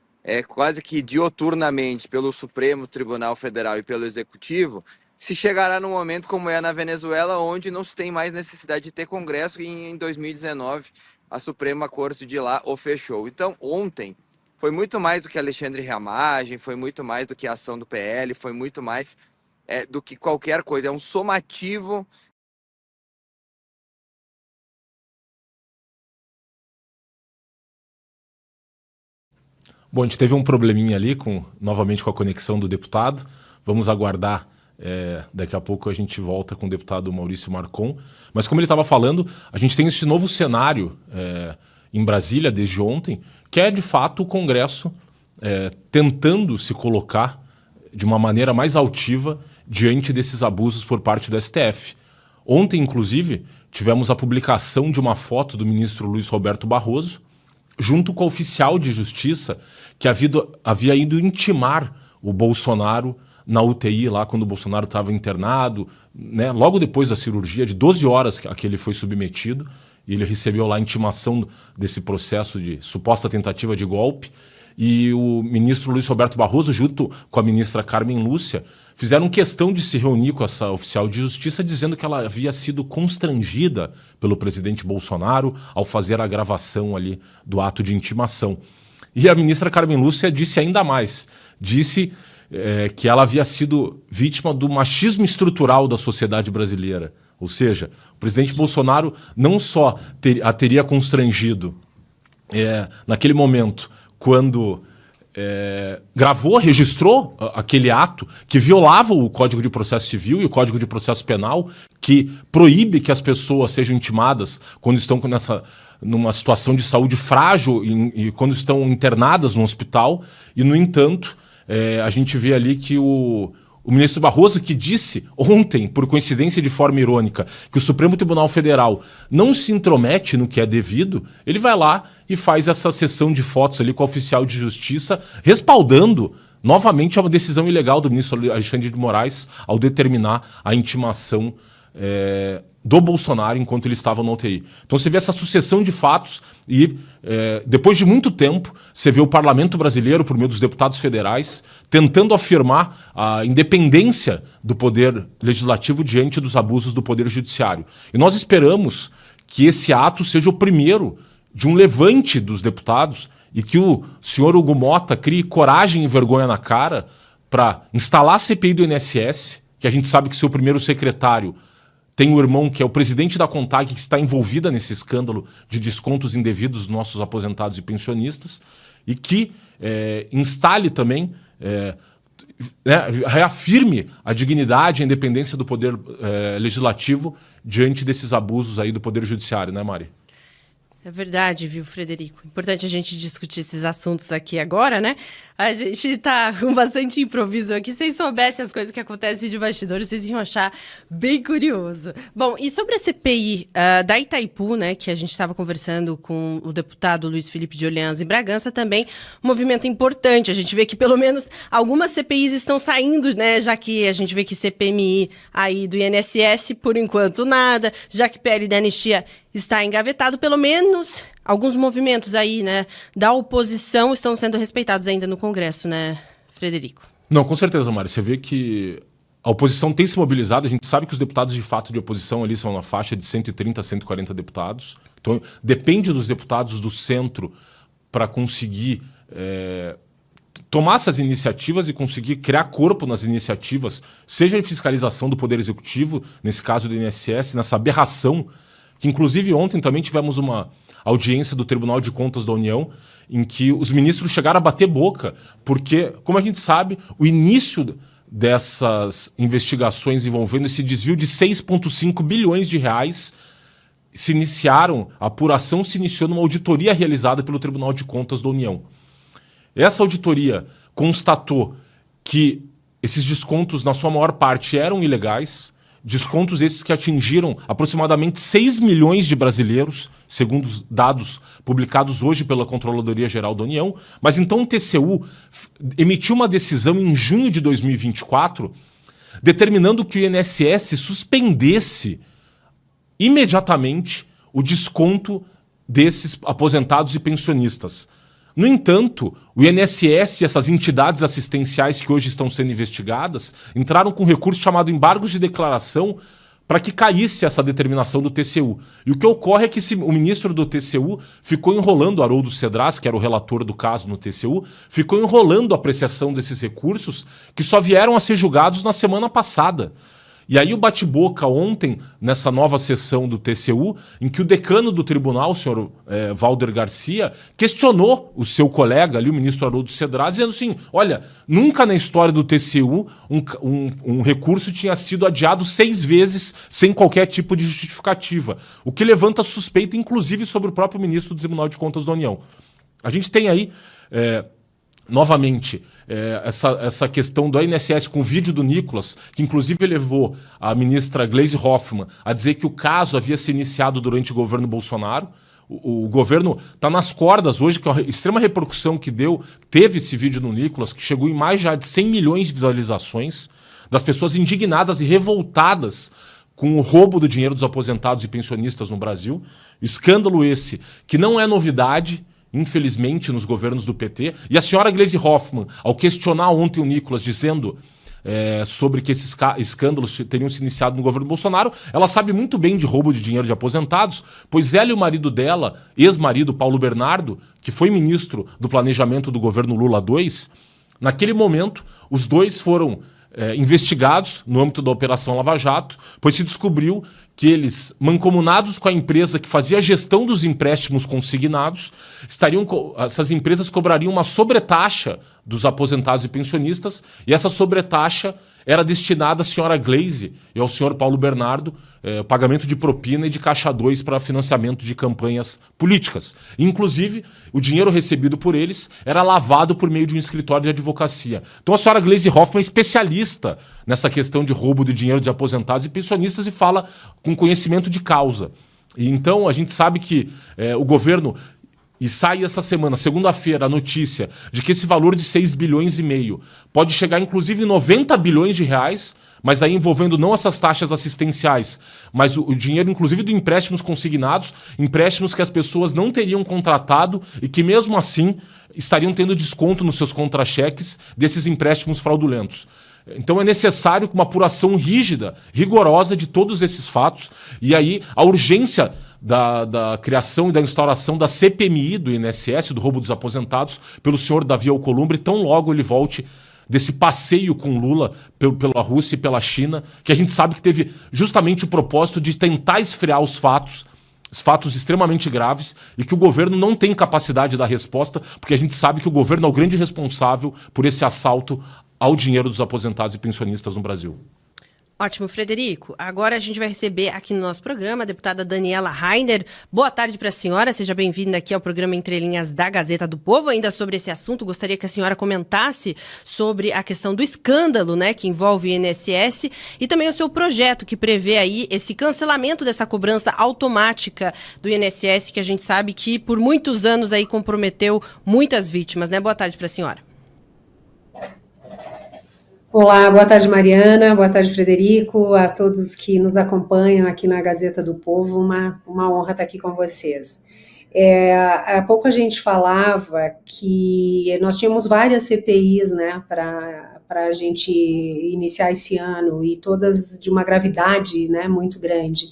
quase que dioturnamente pelo Supremo Tribunal Federal e pelo Executivo, se chegará num momento como na Venezuela, onde não se tem mais necessidade de ter Congresso, e em 2019 a Suprema Corte de lá o fechou. Então, ontem foi muito mais do que Alexandre Ramagem, foi muito mais do que a ação do PL, foi muito mais do que qualquer coisa. É um somativo. Bom, a gente teve um probleminha ali novamente com a conexão do deputado. Vamos aguardar. Daqui a pouco a gente volta com o deputado Maurício Marcon. Mas como ele estava falando, a gente tem esse novo cenário em Brasília desde ontem, que é de fato o Congresso tentando se colocar de uma maneira mais altiva diante desses abusos por parte do STF. Ontem, inclusive, tivemos a publicação de uma foto do ministro Luiz Roberto Barroso junto com o oficial de justiça que havia ido intimar o Bolsonaro na UTI, lá quando o Bolsonaro estava internado, né, logo depois da cirurgia, de 12 horas a que ele foi submetido, e ele recebeu lá a intimação desse processo de suposta tentativa de golpe, e o ministro Luiz Roberto Barroso, junto com a ministra Carmen Lúcia, fizeram questão de se reunir com essa oficial de justiça, dizendo que ela havia sido constrangida pelo presidente Bolsonaro ao fazer a gravação ali do ato de intimação. E a ministra Carmen Lúcia disse ainda mais, disse que ela havia sido vítima do machismo estrutural da sociedade brasileira. Ou seja, o presidente Bolsonaro não só a teria constrangido naquele momento, quando registrou aquele ato que violava o Código de Processo Civil e o Código de Processo Penal, que proíbe que as pessoas sejam intimadas quando estão numa situação de saúde frágil e quando estão internadas no hospital, e, no entanto, a gente vê ali que o o ministro Barroso, que disse ontem, por coincidência de forma irônica, que o Supremo Tribunal Federal não se intromete no que é devido, ele vai lá e faz essa sessão de fotos ali com o oficial de justiça, respaldando novamente uma decisão ilegal do ministro Alexandre de Moraes ao determinar a intimação do Bolsonaro enquanto ele estava na UTI. Então você vê essa sucessão de fatos e, depois de muito tempo, você vê o parlamento brasileiro, por meio dos deputados federais, tentando afirmar a independência do poder legislativo diante dos abusos do poder judiciário. E nós esperamos que esse ato seja o primeiro de um levante dos deputados e que o senhor Hugo Mota crie coragem e vergonha na cara para instalar a CPI do INSS, que a gente sabe que seu primeiro secretário tem o irmão que é o presidente da CONTAG, que está envolvida nesse escândalo de descontos indevidos dos nossos aposentados e pensionistas, e que instale também, reafirme a dignidade e a independência do poder legislativo diante desses abusos aí do poder judiciário, né, Mari? É verdade, viu, Frederico? Importante a gente discutir esses assuntos aqui agora, né? A gente tá com bastante improviso aqui. Se vocês soubessem as coisas que acontecem de bastidores, vocês iam achar bem curioso. Bom, e sobre a CPI da Itaipu, né, que a gente estava conversando com o deputado Luiz Felipe de Orleans em Bragança, também um movimento importante. A gente vê que pelo menos algumas CPIs estão saindo, né, já que a gente vê que CPMI aí do INSS, por enquanto nada, já que PL da Anistia está engavetado, pelo menos alguns movimentos aí, né, da oposição estão sendo respeitados ainda no Congresso, né, Frederico? Não, com certeza, Mari. Você vê que a oposição tem se mobilizado. A gente sabe que os deputados de fato de oposição ali são na faixa de 130 a 140 deputados. Então, depende dos deputados do centro para conseguir tomar essas iniciativas e conseguir criar corpo nas iniciativas, seja de fiscalização do Poder Executivo, nesse caso do INSS, nessa aberração, que inclusive ontem também tivemos uma audiência do Tribunal de Contas da União, em que os ministros chegaram a bater boca, porque, como a gente sabe, o início dessas investigações envolvendo esse desvio de 6,5 bilhões de reais a apuração se iniciou numa auditoria realizada pelo Tribunal de Contas da União. Essa auditoria constatou que esses descontos, na sua maior parte, eram ilegais, descontos esses que atingiram aproximadamente 6 milhões de brasileiros, segundo os dados publicados hoje pela Controladoria Geral da União. Mas então o TCU emitiu uma decisão em junho de 2024, determinando que o INSS suspendesse imediatamente o desconto desses aposentados e pensionistas. No entanto, o INSS e essas entidades assistenciais que hoje estão sendo investigadas entraram com um recurso chamado embargo de declaração para que caísse essa determinação do TCU. E o que ocorre é que o ministro do TCU ficou enrolando, Haroldo Cedras, que era o relator do caso no TCU, ficou enrolando a apreciação desses recursos que só vieram a ser julgados na semana passada. E aí o bate-boca ontem, nessa nova sessão do TCU, em que o decano do tribunal, o senhor Valder Garcia, questionou o seu colega ali, o ministro Haroldo Cedras, dizendo assim, olha, nunca na história do TCU um recurso tinha sido adiado 6 vezes sem qualquer tipo de justificativa, o que levanta suspeita, inclusive, sobre o próprio ministro do Tribunal de Contas da União. A gente tem aí... novamente, essa questão do INSS com o vídeo do Nicolas, que inclusive levou a ministra Gleisi Hoffmann a dizer que o caso havia se iniciado durante o governo Bolsonaro. O governo está nas cordas hoje, que a extrema repercussão que teve esse vídeo do Nicolas, que chegou em mais já de 100 milhões de visualizações, das pessoas indignadas e revoltadas com o roubo do dinheiro dos aposentados e pensionistas no Brasil. Escândalo esse que não é novidade, infelizmente, nos governos do PT. E a senhora Gleisi Hoffmann, ao questionar ontem o Nicolas, dizendo sobre que esses escândalos teriam se iniciado no governo Bolsonaro, ela sabe muito bem de roubo de dinheiro de aposentados, pois ela e o marido dela, ex-marido Paulo Bernardo, que foi ministro do planejamento do governo Lula II, naquele momento, os dois foram investigados no âmbito da Operação Lava Jato, pois se descobriu que eles, mancomunados com a empresa que fazia a gestão dos empréstimos consignados, essas empresas cobrariam uma sobretaxa dos aposentados e pensionistas, e essa sobretaxa era destinada à senhora Gleisi e ao senhor Paulo Bernardo, pagamento de propina e de caixa 2 para financiamento de campanhas políticas. Inclusive, o dinheiro recebido por eles era lavado por meio de um escritório de advocacia. Então a senhora Gleisi Hoffmann é especialista nessa questão de roubo de dinheiro de aposentados e pensionistas e fala com conhecimento de causa. E então a gente sabe que o governo... E sai essa semana, segunda-feira, a notícia de que esse valor de 6 bilhões e meio pode chegar inclusive em 90 bilhões de reais, mas aí envolvendo não essas taxas assistenciais, mas o dinheiro inclusive de empréstimos consignados, empréstimos que as pessoas não teriam contratado e que mesmo assim estariam tendo desconto nos seus contra-cheques desses empréstimos fraudulentos. Então é necessário uma apuração rígida, rigorosa de todos esses fatos, e aí a urgência da criação e da instauração da CPMI do INSS, do roubo dos aposentados, pelo senhor Davi Alcolumbre, tão logo ele volte desse passeio com Lula pela Rússia e pela China, que a gente sabe que teve justamente o propósito de tentar esfriar os fatos extremamente graves, e que o governo não tem capacidade de dar resposta, porque a gente sabe que o governo é o grande responsável por esse assalto ao dinheiro dos aposentados e pensionistas no Brasil. Ótimo, Frederico. Agora a gente vai receber aqui no nosso programa a deputada Daniela Rainer. Boa tarde para a senhora, seja bem-vinda aqui ao programa Entre Linhas da Gazeta do Povo. Ainda sobre esse assunto, gostaria que a senhora comentasse sobre a questão do escândalo, né, que envolve o INSS, e também o seu projeto que prevê aí esse cancelamento dessa cobrança automática do INSS, que a gente sabe que por muitos anos aí comprometeu muitas vítimas, né? Boa tarde para a senhora. Olá, boa tarde, Mariana, boa tarde, Frederico, a todos que nos acompanham aqui na Gazeta do Povo, uma honra estar aqui com vocês. Há pouco a gente falava que nós tínhamos várias CPIs, né, para a gente iniciar esse ano, e todas de uma gravidade, né, muito grande.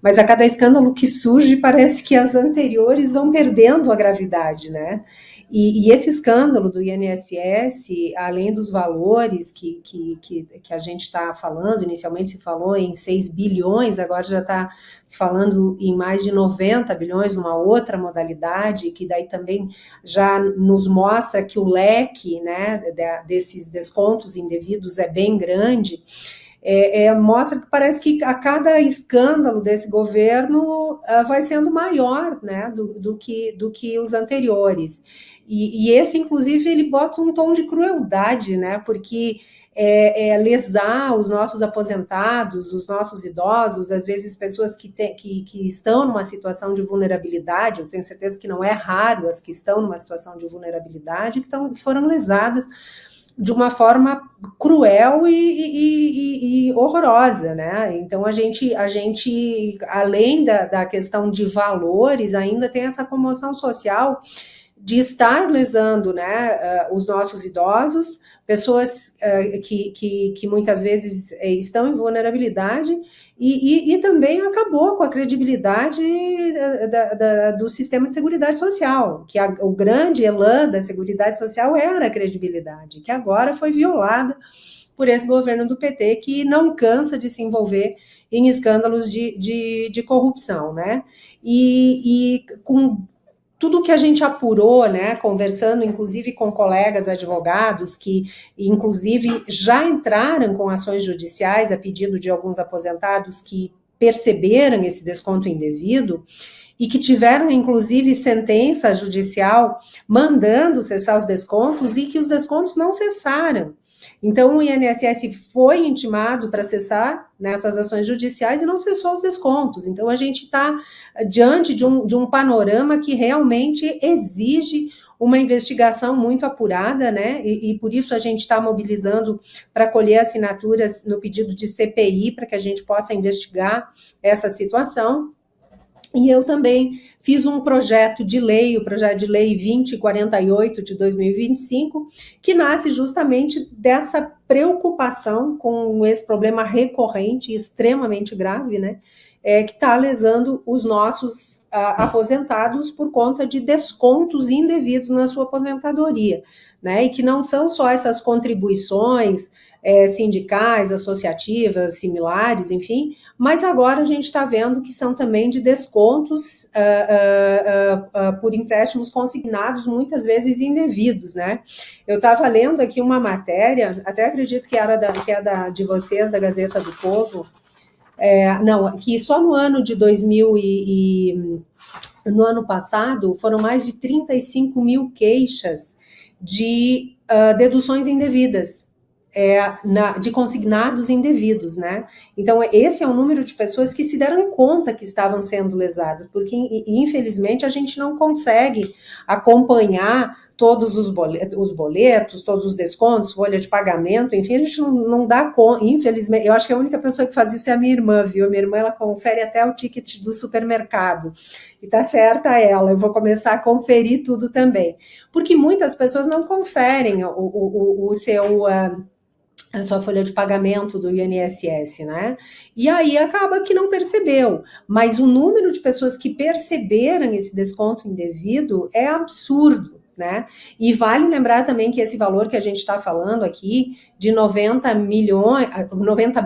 Mas a cada escândalo que surge, parece que as anteriores vão perdendo a gravidade, né? E esse escândalo do INSS, além dos valores que a gente está falando, inicialmente se falou em 6 bilhões, agora já está se falando em mais de 90 bilhões numa outra modalidade, que daí também já nos mostra que o leque, né, desses descontos indevidos é bem grande. Mostra que parece que a cada escândalo desse governo vai sendo maior, né, do que os anteriores. E esse, inclusive, ele bota um tom de crueldade, né, porque lesar os nossos aposentados, os nossos idosos, às vezes pessoas que estão numa situação de vulnerabilidade, eu tenho certeza que não é raro as que estão numa situação de vulnerabilidade, que foram lesadas de uma forma cruel e horrorosa, né? Então a gente além da questão de valores, ainda tem essa comoção social de estar lesando, né, os nossos idosos, pessoas que muitas vezes estão em vulnerabilidade, e também acabou com a credibilidade do sistema de seguridade social, que o grande elan da seguridade social era a credibilidade, que agora foi violada por esse governo do PT, que não cansa de se envolver em escândalos de corrupção, né? E com tudo que a gente apurou, né, conversando inclusive com colegas advogados que inclusive já entraram com ações judiciais a pedido de alguns aposentados que perceberam esse desconto indevido e que tiveram inclusive sentença judicial mandando cessar os descontos, e que os descontos não cessaram. Então, o INSS foi intimado para cessar nessas ações judiciais e não cessou os descontos. Então, a gente está diante de um panorama que realmente exige uma investigação muito apurada, né? E por isso a gente está mobilizando para colher assinaturas no pedido de CPI, para que a gente possa investigar essa situação. E eu também fiz um projeto de lei, o projeto de lei 2048 de 2025, que nasce justamente dessa preocupação com esse problema recorrente e extremamente grave, né, que está lesando os nossos aposentados por conta de descontos indevidos na sua aposentadoria, né, e que não são só essas contribuições sindicais, associativas, similares, enfim, mas agora a gente está vendo que são também de descontos por empréstimos consignados, muitas vezes indevidos, né? Eu estava lendo aqui uma matéria, até acredito que é de vocês, da Gazeta do Povo, que só no ano de no ano passado, foram mais de 35 mil queixas de deduções indevidas, de consignados indevidos, né? Então, esse é o número de pessoas que se deram conta que estavam sendo lesados, porque, infelizmente, a gente não consegue acompanhar todos os boletos, todos os descontos, folha de pagamento, enfim, a gente não dá conta, infelizmente. Eu acho que a única pessoa que faz isso é a minha irmã, viu? A minha irmã, ela confere até o ticket do supermercado, e tá certa ela, eu vou começar a conferir tudo também, porque muitas pessoas não conferem a sua folha de pagamento do INSS, né? E aí acaba que não percebeu. Mas o número de pessoas que perceberam esse desconto indevido é absurdo, né? E vale lembrar também que esse valor que a gente está falando aqui, de 90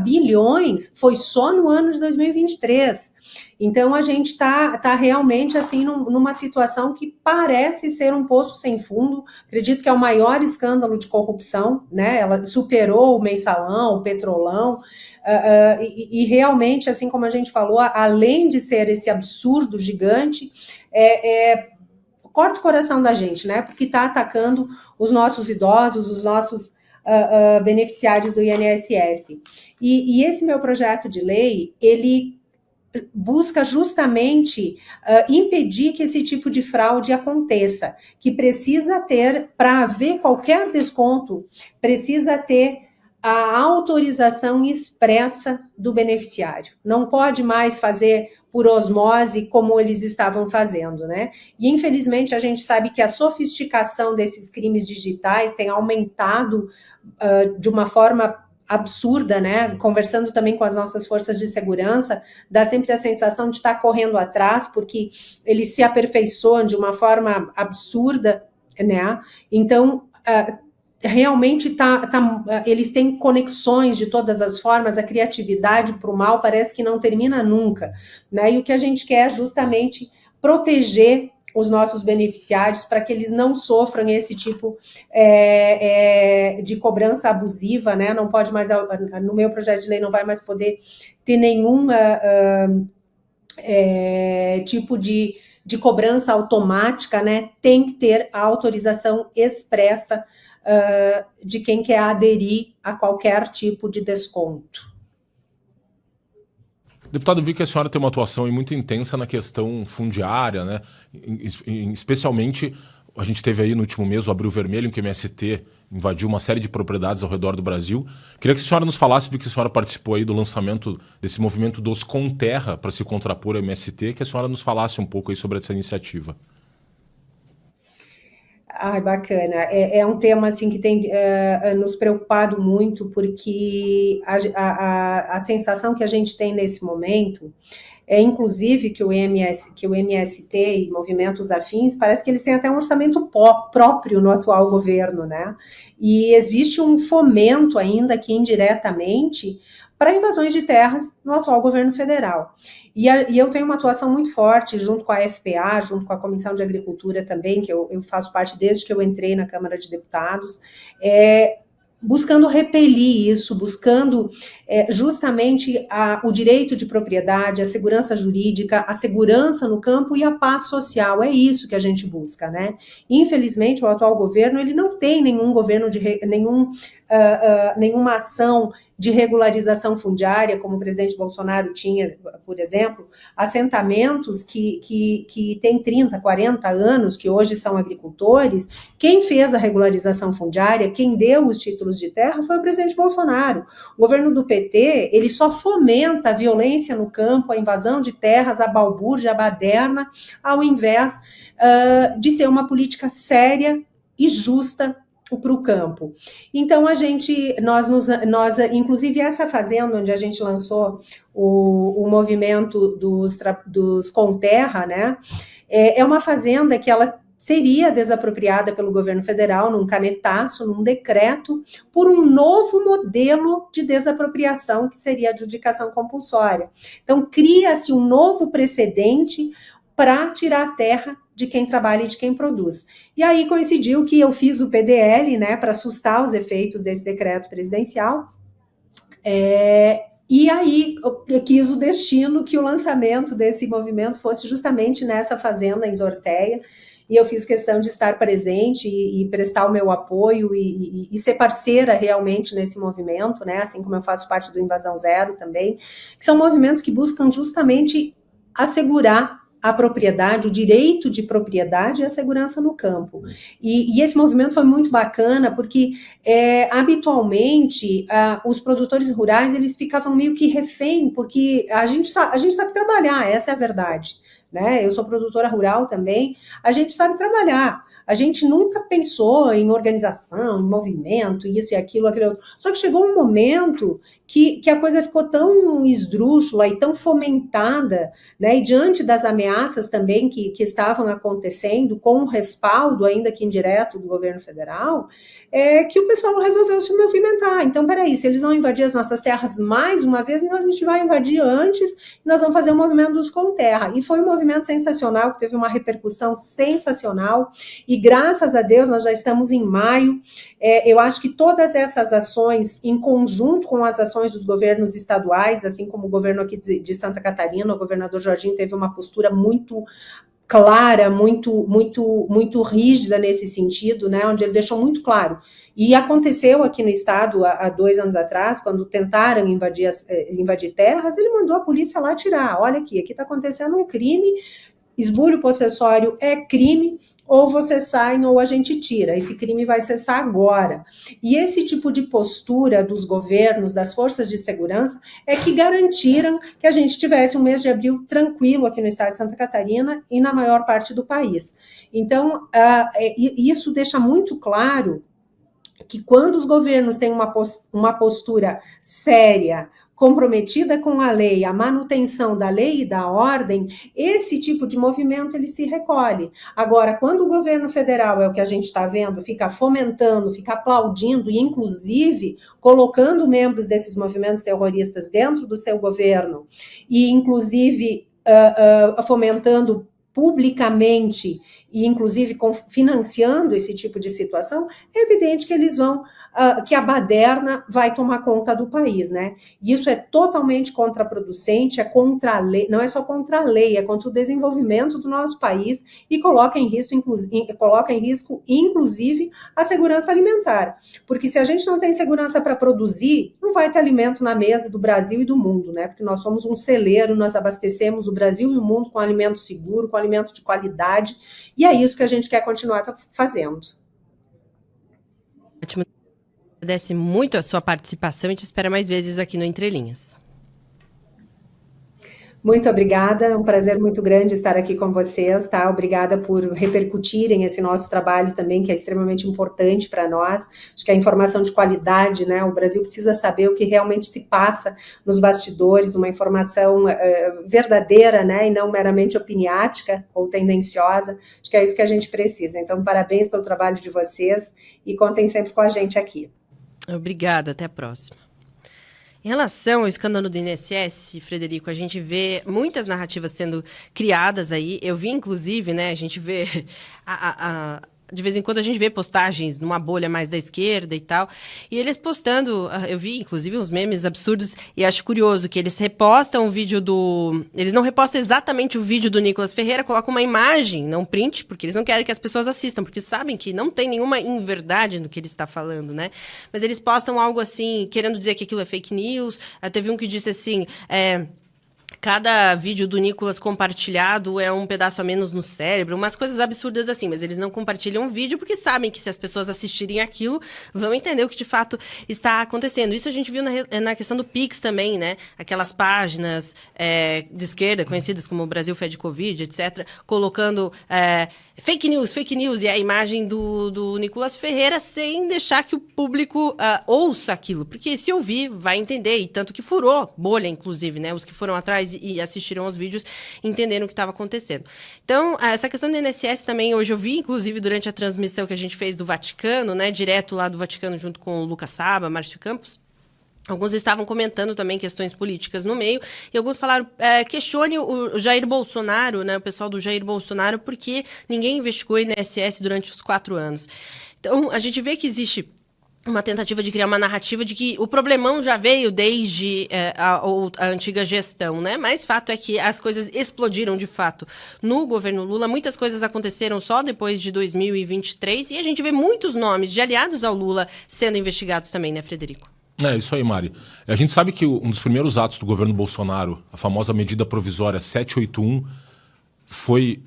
bilhões, foi só no ano de 2023. Então, a gente está realmente assim numa situação que parece ser um poço sem fundo. Acredito que é o maior escândalo de corrupção, né? Ela superou o mensalão, o petrolão, e realmente, assim como a gente falou, além de ser esse absurdo gigante, corta o coração da gente, né? Porque está atacando os nossos idosos, os nossos beneficiários do INSS. E esse meu projeto de lei, ele busca justamente impedir que esse tipo de fraude aconteça, que precisa ter, para haver qualquer desconto, precisa ter a autorização expressa do beneficiário. Não pode mais fazer por osmose como eles estavam fazendo, né? E infelizmente a gente sabe que a sofisticação desses crimes digitais tem aumentado de uma forma absurda, né? Conversando também com as nossas forças de segurança, dá sempre a sensação de estar correndo atrás, porque eles se aperfeiçoam de uma forma absurda, né? Então, realmente eles têm conexões de todas as formas, a criatividade para o mal parece que não termina nunca, né? E o que a gente quer é justamente proteger os nossos beneficiários para que eles não sofram esse tipo de cobrança abusiva, né? Não pode mais, no meu projeto de lei, não vai mais poder ter nenhum tipo de cobrança automática, né? Tem que ter a autorização expressa de quem quer aderir a qualquer tipo de desconto. Deputado, vi que a senhora tem uma atuação muito intensa na questão fundiária, né? Especialmente, a gente teve aí no último mês o Abril Vermelho, em que o MST invadiu uma série de propriedades ao redor do Brasil. Queria que a senhora nos falasse, vi que a senhora participou aí do lançamento desse movimento dos Conterra para se contrapor ao MST, que a senhora nos falasse um pouco aí sobre essa iniciativa. Ai, bacana. É um tema assim que tem nos preocupado muito, porque a sensação que a gente tem nesse momento é, inclusive, que o MST e movimentos afins, parece que eles têm até um orçamento próprio no atual governo, né? E existe um fomento ainda aqui indiretamente para invasões de terras no atual governo federal. E eu tenho uma atuação muito forte junto com a FPA, junto com a Comissão de Agricultura também, que eu faço parte desde que eu entrei na Câmara de Deputados, buscando repelir isso, buscando justamente o direito de propriedade, a segurança jurídica, a segurança no campo e a paz social. É isso que a gente busca, né? Infelizmente, o atual governo, ele não tem nenhuma ação de regularização fundiária, como o presidente Bolsonaro tinha, por exemplo, assentamentos que têm 30, 40 anos, que hoje são agricultores. Quem fez a regularização fundiária, quem deu os títulos de terra foi o presidente Bolsonaro. O governo do PT, ele só fomenta a violência no campo, a invasão de terras, a balbúrdia, a baderna, ao invés de ter uma política séria e justa para o campo. Então, nós, inclusive essa fazenda onde a gente lançou o movimento dos Conterra, né, é uma fazenda que ela seria desapropriada pelo governo federal num canetaço, num decreto, por um novo modelo de desapropriação, que seria a adjudicação compulsória. Então, cria-se um novo precedente para tirar a terra de quem trabalha e de quem produz. E aí coincidiu que eu fiz o PDL, né, para assustar os efeitos desse decreto presidencial, e aí eu quis o destino que o lançamento desse movimento fosse justamente nessa fazenda em Zorteia, e eu fiz questão de estar presente e prestar o meu apoio e ser parceira realmente nesse movimento, né, assim como eu faço parte do Invasão Zero também, que são movimentos que buscam justamente assegurar a propriedade, o direito de propriedade e a segurança no campo. E esse movimento foi muito bacana, porque habitualmente os produtores rurais eles ficavam meio que refém, porque a gente sabe trabalhar, essa é a verdade. Né? Eu sou produtora rural também, a gente sabe trabalhar. A gente nunca pensou em organização, em movimento, isso e aquilo, aquilo outro. Só que chegou um momento que a coisa ficou tão esdrúxula e tão fomentada, né? E diante das ameaças também que estavam acontecendo, com o respaldo, ainda que indireto, do governo federal, que o pessoal resolveu se movimentar. Então, peraí, se eles vão invadir as nossas terras mais uma vez, então a gente vai invadir antes e nós vamos fazer o movimento dos com terra. E foi um movimento sensacional, que teve uma repercussão sensacional, e graças a Deus nós já estamos em maio. Eu acho que todas essas ações, em conjunto com as ações dos governos estaduais, assim como o governo aqui de Santa Catarina, o governador Jorginho teve uma postura muito clara, muito rígida nesse sentido, né, onde ele deixou muito claro. E aconteceu aqui no estado há 2 anos atrás, quando tentaram invadir terras, ele mandou a polícia lá tirar. Olha aqui está acontecendo um crime, esbulho possessório é crime, ou você sai ou a gente tira. Esse crime vai cessar agora. E esse tipo de postura dos governos, das forças de segurança, é que garantiram que a gente tivesse um mês de abril tranquilo aqui no estado de Santa Catarina e na maior parte do país. Então, isso deixa muito claro que quando os governos têm uma postura séria, comprometida com a lei, a manutenção da lei e da ordem, esse tipo de movimento ele se recolhe. Agora, quando o governo federal, é o que a gente está vendo, fica fomentando, fica aplaudindo e, inclusive, colocando membros desses movimentos terroristas dentro do seu governo e, inclusive, fomentando publicamente e inclusive financiando esse tipo de situação, é evidente que eles vão, que a baderna vai tomar conta do país, né? E isso é totalmente contraproducente, é contra a lei, não é só contra a lei, é contra o desenvolvimento do nosso país e coloca em risco, inclusive, a segurança alimentar. Porque se a gente não tem segurança para produzir, não vai ter alimento na mesa do Brasil e do mundo, né? Porque nós somos um celeiro, nós abastecemos o Brasil e o mundo com alimento seguro, com alimento de qualidade, e é isso que a gente quer continuar fazendo. Ótimo. Agradece muito a sua participação e te espera mais vezes aqui no Entre Linhas. Muito obrigada, é um prazer muito grande estar aqui com vocês, tá? Obrigada por repercutirem esse nosso trabalho também, que é extremamente importante para nós. Acho que a informação de qualidade, né? O Brasil precisa saber o que realmente se passa nos bastidores, uma informação verdadeira, né? E não meramente opiniática ou tendenciosa. Acho que é isso que a gente precisa. Então, parabéns pelo trabalho de vocês e contem sempre com a gente aqui. Obrigada, até a próxima. Em relação ao escândalo do INSS, Frederico, a gente vê muitas narrativas sendo criadas aí. Eu vi, inclusive, né, a gente vê de vez em quando a gente vê postagens numa bolha mais da esquerda e tal, e eles postando, eu vi inclusive uns memes absurdos, e acho curioso que eles repostam o vídeo eles não repostam exatamente o vídeo do Nicolas Ferreira, colocam uma imagem, não print, porque eles não querem que as pessoas assistam, porque sabem que não tem nenhuma inverdade no que ele está falando, né? Mas eles postam algo assim, querendo dizer que aquilo é fake news. Teve um que disse assim, cada vídeo do Nicolas compartilhado é um pedaço a menos no cérebro, umas coisas absurdas assim, mas eles não compartilham o vídeo porque sabem que se as pessoas assistirem aquilo, vão entender o que de fato está acontecendo. Isso a gente viu na questão do Pix também, né? Aquelas páginas de esquerda, conhecidas como Brasil Fede Covid, etc., colocando fake news, e a imagem do Nicolas Ferreira sem deixar que o público ouça aquilo, porque se ouvir vai entender, e tanto que furou bolha, inclusive, né? Os que foram atrás e assistiram aos vídeos entenderam o que estava acontecendo. Então, essa questão do INSS também, hoje eu vi, inclusive, durante a transmissão que a gente fez do Vaticano, né? Direto lá do Vaticano, junto com o Lucas Saba, Márcio Campos. Alguns estavam comentando também questões políticas no meio, e alguns falaram, questione o Jair Bolsonaro, né, o pessoal do Jair Bolsonaro, porque ninguém investigou o INSS durante os 4 anos. Então, a gente vê que existe uma tentativa de criar uma narrativa de que o problemão já veio desde a antiga gestão, né? Mas fato é que as coisas explodiram de fato no governo Lula. Muitas coisas aconteceram só depois de 2023, e a gente vê muitos nomes de aliados ao Lula sendo investigados também, né, Frederico? É isso aí, Mari. A gente sabe que um dos primeiros atos do governo Bolsonaro, a famosa medida provisória 781, foi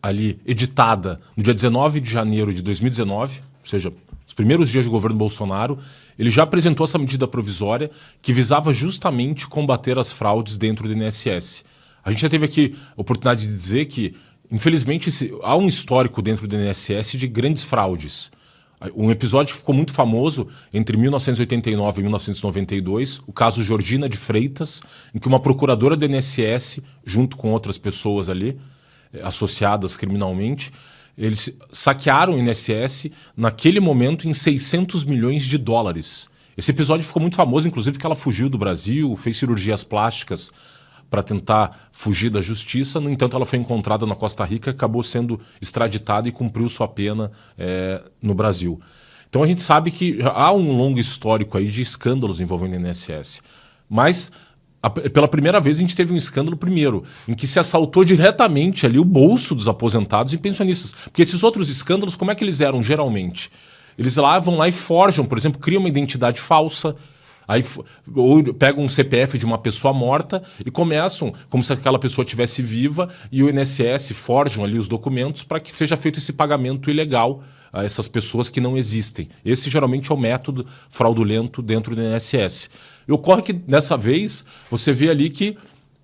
ali editada no dia 19 de janeiro de 2019, ou seja, os primeiros dias do governo Bolsonaro. Ele já apresentou essa medida provisória que visava justamente combater as fraudes dentro do INSS. A gente já teve aqui a oportunidade de dizer que, infelizmente, há um histórico dentro do INSS de grandes fraudes. Um episódio que ficou muito famoso entre 1989 e 1992, o caso Georgina de Freitas, em que uma procuradora do INSS, junto com outras pessoas ali, associadas criminalmente, eles saquearam o INSS naquele momento em 600 milhões de dólares. Esse episódio ficou muito famoso, inclusive, porque ela fugiu do Brasil, fez cirurgias plásticas para tentar fugir da justiça. No entanto, ela foi encontrada na Costa Rica, acabou sendo extraditada e cumpriu sua pena no Brasil. Então a gente sabe que há um longo histórico aí de escândalos envolvendo o INSS. Mas, pela primeira vez, a gente teve um escândalo primeiro, em que se assaltou diretamente ali o bolso dos aposentados e pensionistas. Porque esses outros escândalos, como é que eles eram geralmente? Eles vão lá e forjam, por exemplo, criam uma identidade falsa, aí ou pegam um CPF de uma pessoa morta e começam como se aquela pessoa estivesse viva, e o INSS forjam ali os documentos para que seja feito esse pagamento ilegal a essas pessoas que não existem. Esse geralmente é o método fraudulento dentro do INSS. E ocorre que dessa vez você vê ali que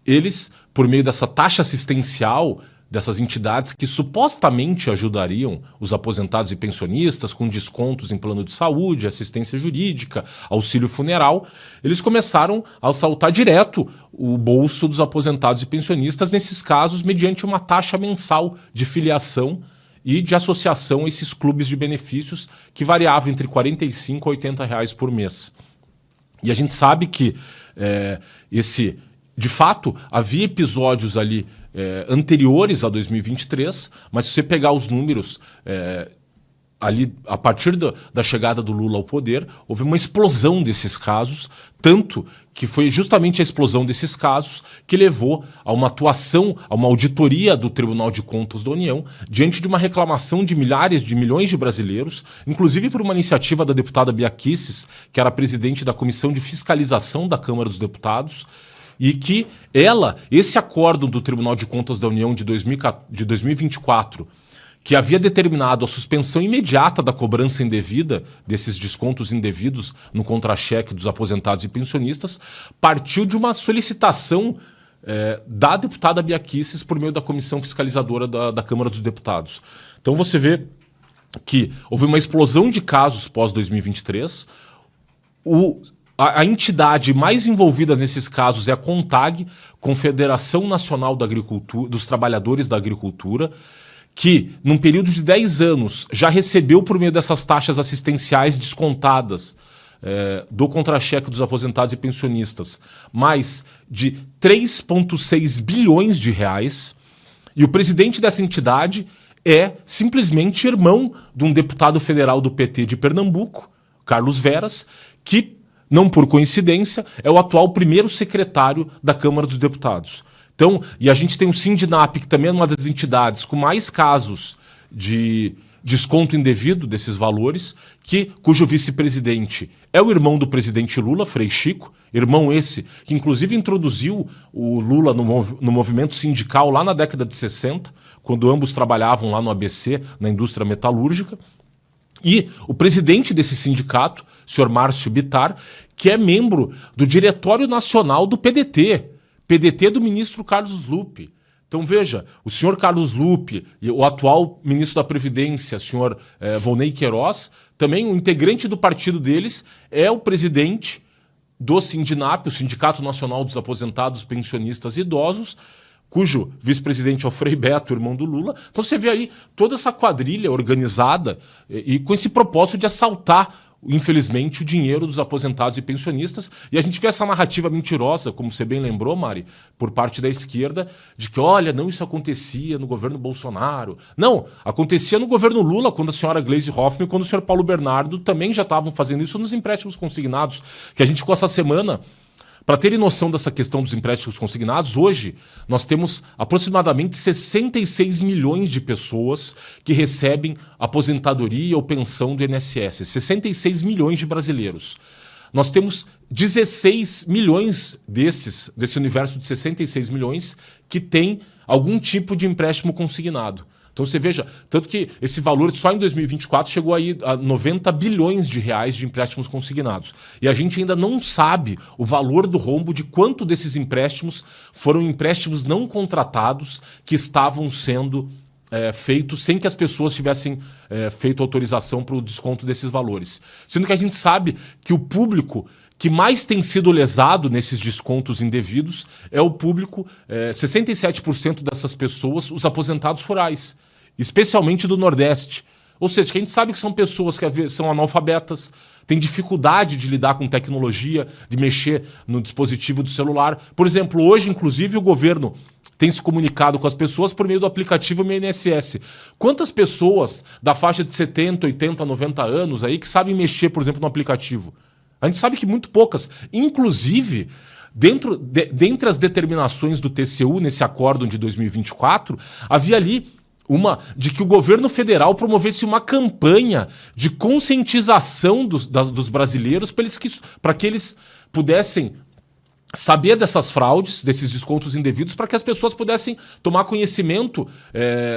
eles, por meio dessa taxa assistencial, dessas entidades que supostamente ajudariam os aposentados e pensionistas com descontos em plano de saúde, assistência jurídica, auxílio funeral, eles começaram a assaltar direto o bolso dos aposentados e pensionistas, nesses casos, mediante uma taxa mensal de filiação e de associação a esses clubes de benefícios que variavam entre R$ 45 a R$ 80 por mês. E a gente sabe que de fato, havia episódios ali anteriores a 2023, mas se você pegar os números ali, a partir da chegada do Lula ao poder, houve uma explosão desses casos, tanto que foi justamente a explosão desses casos que levou a uma atuação, a uma auditoria do Tribunal de Contas da União, diante de uma reclamação de milhões de brasileiros, inclusive por uma iniciativa da deputada Bia Kicis, que era presidente da Comissão de Fiscalização da Câmara dos Deputados, e que esse acordo do Tribunal de Contas da União de 2024, que havia determinado a suspensão imediata da cobrança indevida desses descontos indevidos no contra-cheque dos aposentados e pensionistas, partiu de uma solicitação da deputada Bia Kicis por meio da Comissão Fiscalizadora da Câmara dos Deputados. Então você vê que houve uma explosão de casos pós-2023, a entidade mais envolvida nesses casos é a CONTAG, Confederação Nacional da Agricultura, dos Trabalhadores da Agricultura, que, num período de 10 anos, já recebeu, por meio dessas taxas assistenciais descontadas do contra-cheque dos aposentados e pensionistas, mais de 3,6 bilhões de reais. E o presidente dessa entidade é simplesmente irmão de um deputado federal do PT de Pernambuco, Carlos Veras, que, não por coincidência, é o atual primeiro secretário da Câmara dos Deputados. Então, e a gente tem o Sindinap, que também é uma das entidades com mais casos de desconto indevido desses valores, cujo vice-presidente é o irmão do presidente Lula, Frei Chico, irmão esse que inclusive introduziu o Lula no movimento sindical lá na década de 60, quando ambos trabalhavam lá no ABC, na indústria metalúrgica. E o presidente desse sindicato, senhor Márcio Bittar, que é membro do Diretório Nacional do PDT do ministro Carlos Lupe. Então veja, o senhor Carlos Lupe e o atual ministro da Previdência, senhor Volney Queiroz, também um integrante do partido deles é o presidente do Sindinap, o Sindicato Nacional dos Aposentados, Pensionistas e Idosos, cujo vice-presidente é o Frei Beto, irmão do Lula. Então você vê aí toda essa quadrilha organizada e com esse propósito de assaltar, infelizmente, o dinheiro dos aposentados e pensionistas. E a gente vê essa narrativa mentirosa, como você bem lembrou, Mari, por parte da esquerda, de que, olha, não, isso acontecia no governo Bolsonaro. Não, acontecia no governo Lula, quando a senhora Gleisi Hoffmann e quando o senhor Paulo Bernardo também já estavam fazendo isso nos empréstimos consignados, que a gente ficou essa semana. Para terem noção dessa questão dos empréstimos consignados, hoje nós temos aproximadamente 66 milhões de pessoas que recebem aposentadoria ou pensão do INSS. 66 milhões de brasileiros. Nós temos 16 milhões desse universo de 66 milhões que tem algum tipo de empréstimo consignado. Então você veja, tanto que esse valor só em 2024 chegou aí a 90 bilhões de reais de empréstimos consignados. E a gente ainda não sabe o valor do rombo de quanto desses empréstimos foram empréstimos não contratados que estavam sendo feitos sem que as pessoas tivessem feito autorização para o desconto desses valores. Sendo que a gente sabe que o público que mais tem sido lesado nesses descontos indevidos é o público, 67% dessas pessoas, os aposentados rurais, especialmente do Nordeste. Ou seja, que a gente sabe que são pessoas que são analfabetas, têm dificuldade de lidar com tecnologia, de mexer no dispositivo do celular. Por exemplo, hoje, inclusive, o governo tem se comunicado com as pessoas por meio do aplicativo Meu INSS. Quantas pessoas da faixa de 70, 80, 90 anos aí que sabem mexer, por exemplo, no aplicativo? A gente sabe que muito poucas. Inclusive, dentre as determinações do TCU nesse acórdão de 2024, havia ali uma de que o governo federal promovesse uma campanha de conscientização dos brasileiros para que eles pudessem saber dessas fraudes, desses descontos indevidos, para que as pessoas pudessem tomar conhecimento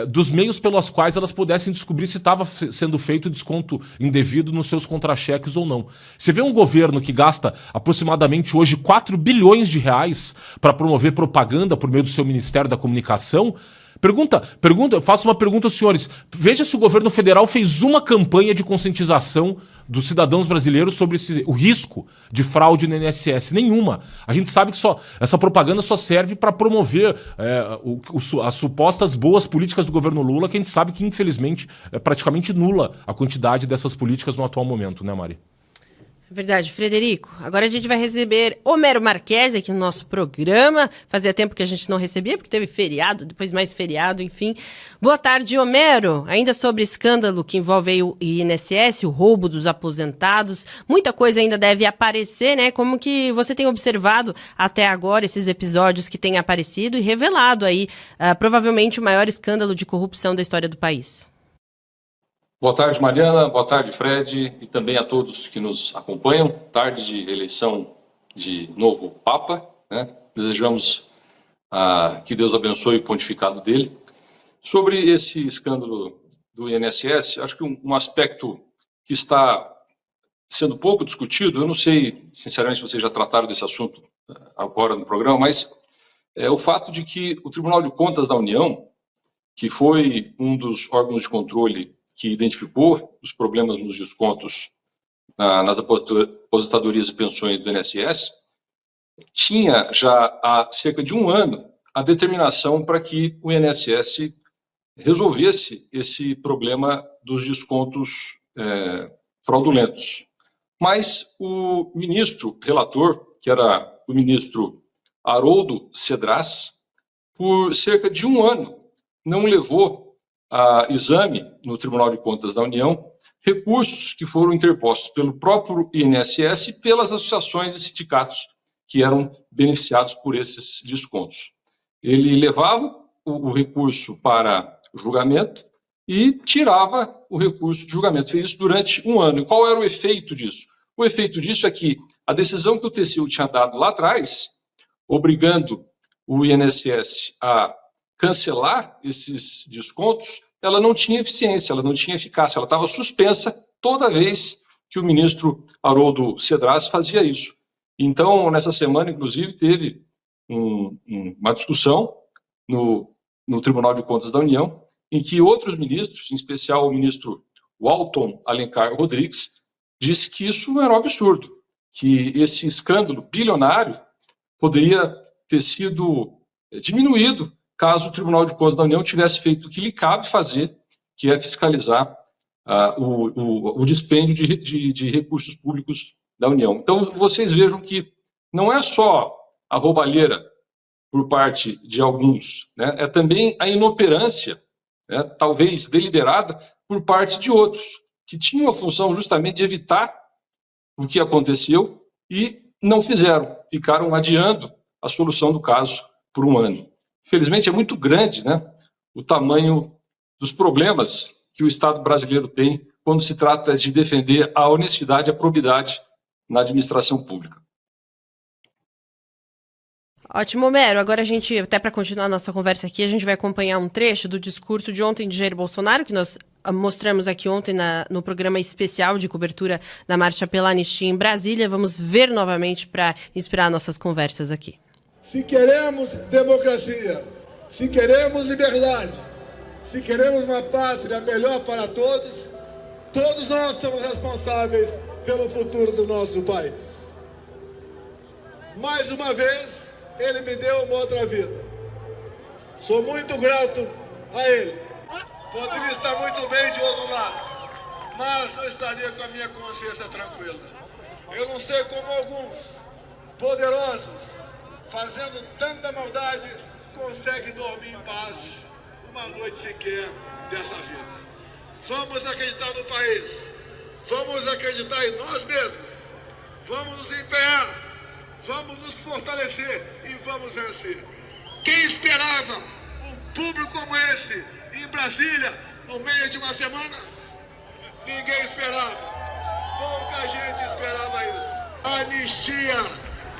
dos meios pelos quais elas pudessem descobrir se estava sendo feito desconto indevido nos seus contra-cheques ou não. Você vê um governo que gasta aproximadamente hoje 4 bilhões de reais para promover propaganda por meio do seu Ministério da Comunicação. Eu faço uma pergunta aos senhores. Veja se o governo federal fez uma campanha de conscientização dos cidadãos brasileiros sobre o risco de fraude no INSS. Nenhuma. A gente sabe que essa propaganda só serve para promover as supostas boas políticas do governo Lula, que a gente sabe que, infelizmente, é praticamente nula a quantidade dessas políticas no atual momento, né, Mari? Verdade, Frederico. Agora a gente vai receber Homero Marchese aqui no nosso programa. Fazia tempo que a gente não recebia, porque teve feriado, depois mais feriado, enfim. Boa tarde, Homero. Ainda sobre escândalo que envolve aí o INSS, o roubo dos aposentados, muita coisa ainda deve aparecer, né? Como que você tem observado até agora esses episódios que têm aparecido e revelado aí provavelmente o maior escândalo de corrupção da história do país? Boa tarde, Mariana. Boa tarde, Fred, e também a todos que nos acompanham. Tarde de eleição de novo Papa, né? Desejamos que Deus abençoe o pontificado dele. Sobre esse escândalo do INSS, acho que um aspecto que está sendo pouco discutido, eu não sei, sinceramente, se vocês já trataram desse assunto agora no programa, mas é o fato de que o Tribunal de Contas da União, que foi um dos órgãos de controle que identificou os problemas nos descontos nas aposentadorias e pensões do INSS, tinha já há cerca de um ano a determinação para que o INSS resolvesse esse problema dos descontos fraudulentos. Mas o ministro relator, que era o ministro Haroldo Cedras, por cerca de um ano não levou a exame no Tribunal de Contas da União recursos que foram interpostos pelo próprio INSS e pelas associações e sindicatos que eram beneficiados por esses descontos. Ele levava o recurso para julgamento e tirava o recurso de julgamento. Fez isso durante um ano. E qual era o efeito disso? O efeito disso é que a decisão que o TCU tinha dado lá atrás, obrigando o INSS a cancelar esses descontos, ela não tinha eficiência, ela não tinha eficácia, ela estava suspensa toda vez que o ministro Haroldo Cedras fazia isso. Então, nessa semana, inclusive, teve uma discussão no no Tribunal de Contas da União, em que outros ministros, em especial o ministro Walton Alencar Rodrigues, disse que isso era um absurdo, que esse escândalo bilionário poderia ter sido diminuído caso o Tribunal de Contas da União tivesse feito o que lhe cabe fazer, que é fiscalizar o dispêndio de recursos públicos da União. Então, vocês vejam que não é só a roubalheira por parte de alguns, né? É também a inoperância, né, talvez deliberada, por parte de outros, que tinham a função justamente de evitar o que aconteceu e não fizeram, ficaram adiando a solução do caso por um ano. Infelizmente, é muito grande, né, o tamanho dos problemas que o Estado brasileiro tem quando se trata de defender a honestidade e a probidade na administração pública. Ótimo, Homero. Agora a gente, até para continuar a nossa conversa aqui, a gente vai acompanhar um trecho do discurso de ontem de Jair Bolsonaro, que nós mostramos aqui ontem no programa especial de cobertura da Marcha pela Anistia em Brasília. Vamos ver novamente para inspirar nossas conversas aqui. Se queremos democracia, se queremos liberdade, se queremos uma pátria melhor para todos, todos nós somos responsáveis pelo futuro do nosso país. Mais uma vez, ele me deu uma outra vida. Sou muito grato a ele. Poderia estar muito bem de outro lado, mas não estaria com a minha consciência tranquila. Eu não sei como alguns poderosos, fazendo tanta maldade, conseguem dormir em paz uma noite sequer dessa vida. Vamos acreditar no país, vamos acreditar em nós mesmos, vamos nos empenhar, vamos nos fortalecer e vamos vencer. Quem esperava um público como esse em Brasília no meio de uma semana? Ninguém esperava. Pouca gente esperava isso. A anistia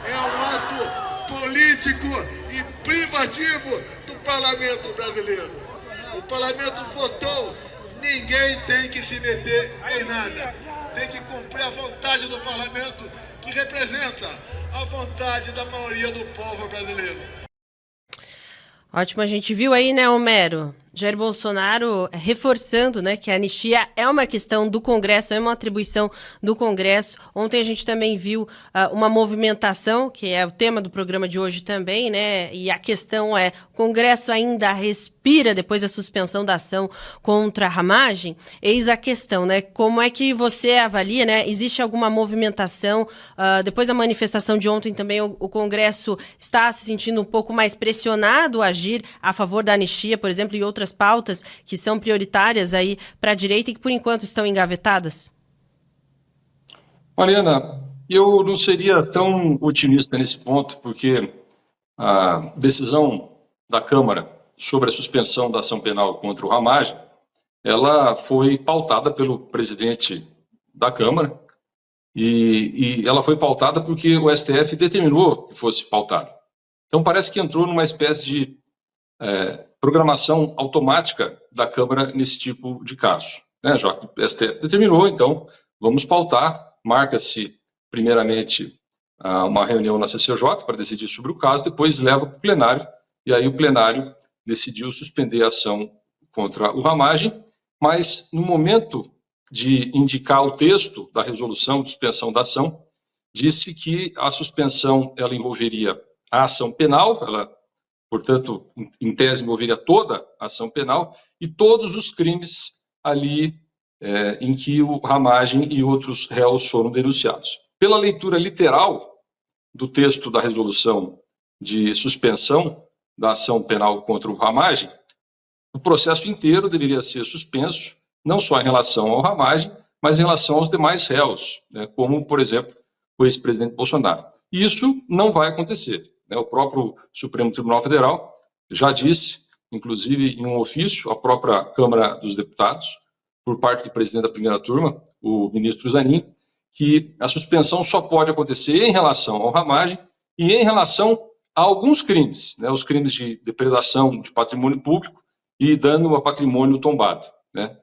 é um ato político e privativo do parlamento brasileiro. O parlamento votou. Ninguém tem que se meter em nada. Tem que cumprir a vontade do parlamento, que representa a vontade da maioria do povo brasileiro. Ótimo, a gente viu aí, né, Homero? Jair Bolsonaro reforçando, né, que a anistia é uma questão do Congresso, é uma atribuição do Congresso. Ontem a gente também viu uma movimentação, que é o tema do programa de hoje também, né, e a questão é, o Congresso ainda respira depois da suspensão da ação contra a ramagem? Eis a questão, né, como é que você avalia, né, existe alguma movimentação? Depois da manifestação de ontem também o Congresso está se sentindo um pouco mais pressionado a agir a favor da anistia, por exemplo, e outras pautas que são prioritárias aí para a direita e que por enquanto estão engavetadas? Mariana, eu não seria tão otimista nesse ponto, porque a decisão da Câmara sobre a suspensão da ação penal contra o Ramagem, ela foi pautada pelo presidente da Câmara e ela foi pautada porque o STF determinou que fosse pautada. Então parece que entrou numa espécie de programação automática da Câmara nesse tipo de caso, né? Já que o STF determinou, então vamos pautar, marca-se primeiramente uma reunião na CCJ para decidir sobre o caso, depois leva para o plenário, e aí o plenário decidiu suspender a ação contra o Ramagem, mas no momento de indicar o texto da resolução de suspensão da ação, disse que a suspensão ela envolveria a ação penal, ela, portanto, em tese, envolveria toda a ação penal e todos os crimes ali em que o Ramagem e outros réus foram denunciados. Pela leitura literal do texto da resolução de suspensão da ação penal contra o Ramagem, o processo inteiro deveria ser suspenso, não só em relação ao Ramagem, mas em relação aos demais réus, né, como, por exemplo, o ex-presidente Bolsonaro. E isso não vai acontecer. O próprio Supremo Tribunal Federal já disse, inclusive em um ofício, à própria Câmara dos Deputados, por parte do presidente da primeira turma, o ministro Zanin, que a suspensão só pode acontecer em relação ao Ramagem e em relação a alguns crimes, né, os crimes de depredação de patrimônio público e dano a patrimônio tombado, né.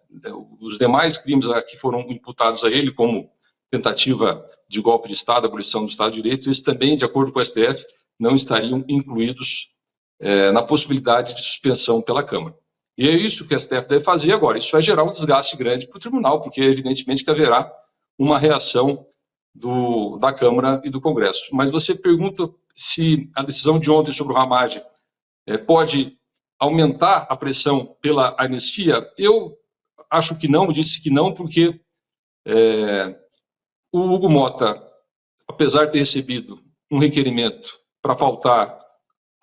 Os demais crimes que foram imputados a ele, como tentativa de golpe de Estado, abolição do Estado de Direito, esses também, de acordo com o STF, não estariam incluídos na possibilidade de suspensão pela Câmara. E é isso que o STF deve fazer agora. Isso vai gerar um desgaste grande para o tribunal, porque evidentemente que haverá uma reação da Câmara e do Congresso. Mas você pergunta se a decisão de ontem sobre o Ramagem pode aumentar a pressão pela anistia. Eu acho que não, disse que não, porque o Hugo Motta, apesar de ter recebido um requerimento para pautar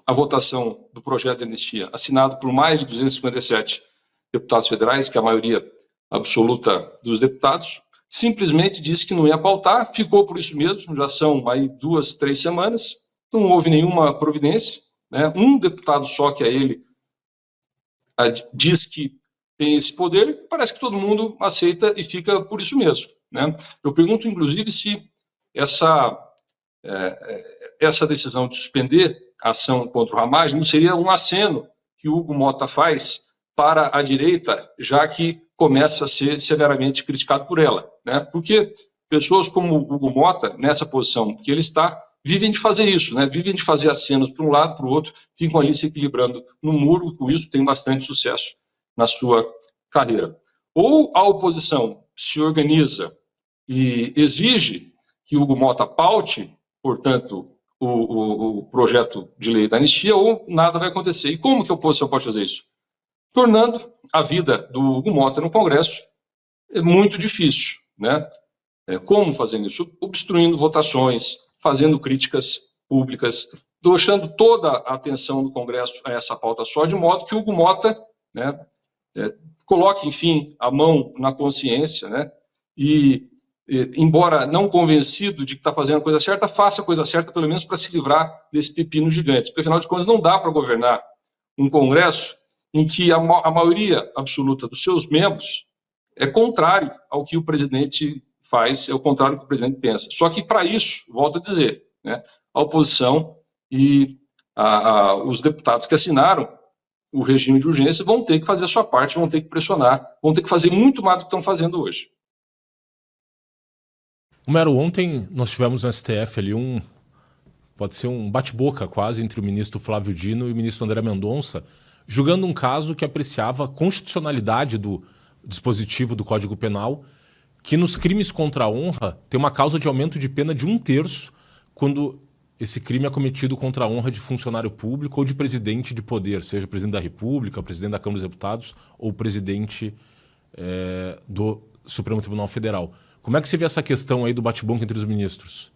a votação do projeto de anistia, assinado por mais de 257 deputados federais, que é a maioria absoluta dos deputados, simplesmente disse que não ia pautar, ficou por isso mesmo, já são aí 2, 3 semanas, não houve nenhuma providência, né? Um deputado só, que é ele, diz que tem esse poder, parece que todo mundo aceita e fica por isso mesmo, né? Eu pergunto, inclusive, se essa decisão de suspender a ação contra o Ramagem não seria um aceno que o Hugo Motta faz para a direita, já que começa a ser severamente criticado por ela, né? Porque pessoas como o Hugo Motta, nessa posição que ele está, vivem de fazer isso, né? Vivem de fazer acenos para um lado, para o outro, ficam ali se equilibrando no muro, com isso tem bastante sucesso na sua carreira. Ou a oposição se organiza e exige que o Hugo Motta paute, portanto, o projeto de lei da anistia, ou nada vai acontecer. E como que a oposição pode fazer isso? Tornando a vida do Hugo Motta no Congresso muito difícil, né? Como fazendo isso? Obstruindo votações, fazendo críticas públicas, deixando toda a atenção do Congresso a essa pauta só, de modo que o Hugo Motta, né, coloque, enfim, a mão na consciência, né, e, embora não convencido de que está fazendo a coisa certa, faça a coisa certa, pelo menos para se livrar desse pepino gigante. Porque, afinal de contas, não dá para governar um Congresso em que a maioria absoluta dos seus membros é contrário ao que o presidente faz, é o contrário do que o presidente pensa. Só que, para isso, volto a dizer, né, a oposição e os deputados que assinaram o regime de urgência vão ter que fazer a sua parte, vão ter que pressionar, vão ter que fazer muito mais do que estão fazendo hoje. Homero, ontem nós tivemos no STF ali pode ser um bate-boca quase entre o ministro Flávio Dino e o ministro André Mendonça, julgando um caso que apreciava a constitucionalidade do dispositivo do Código Penal, que nos crimes contra a honra tem uma causa de aumento de pena de 1/3 quando esse crime é cometido contra a honra de funcionário público ou de presidente de poder, seja presidente da República, presidente da Câmara dos Deputados ou presidente do Supremo Tribunal Federal. Como é que você vê essa questão aí do bate-boca entre os ministros?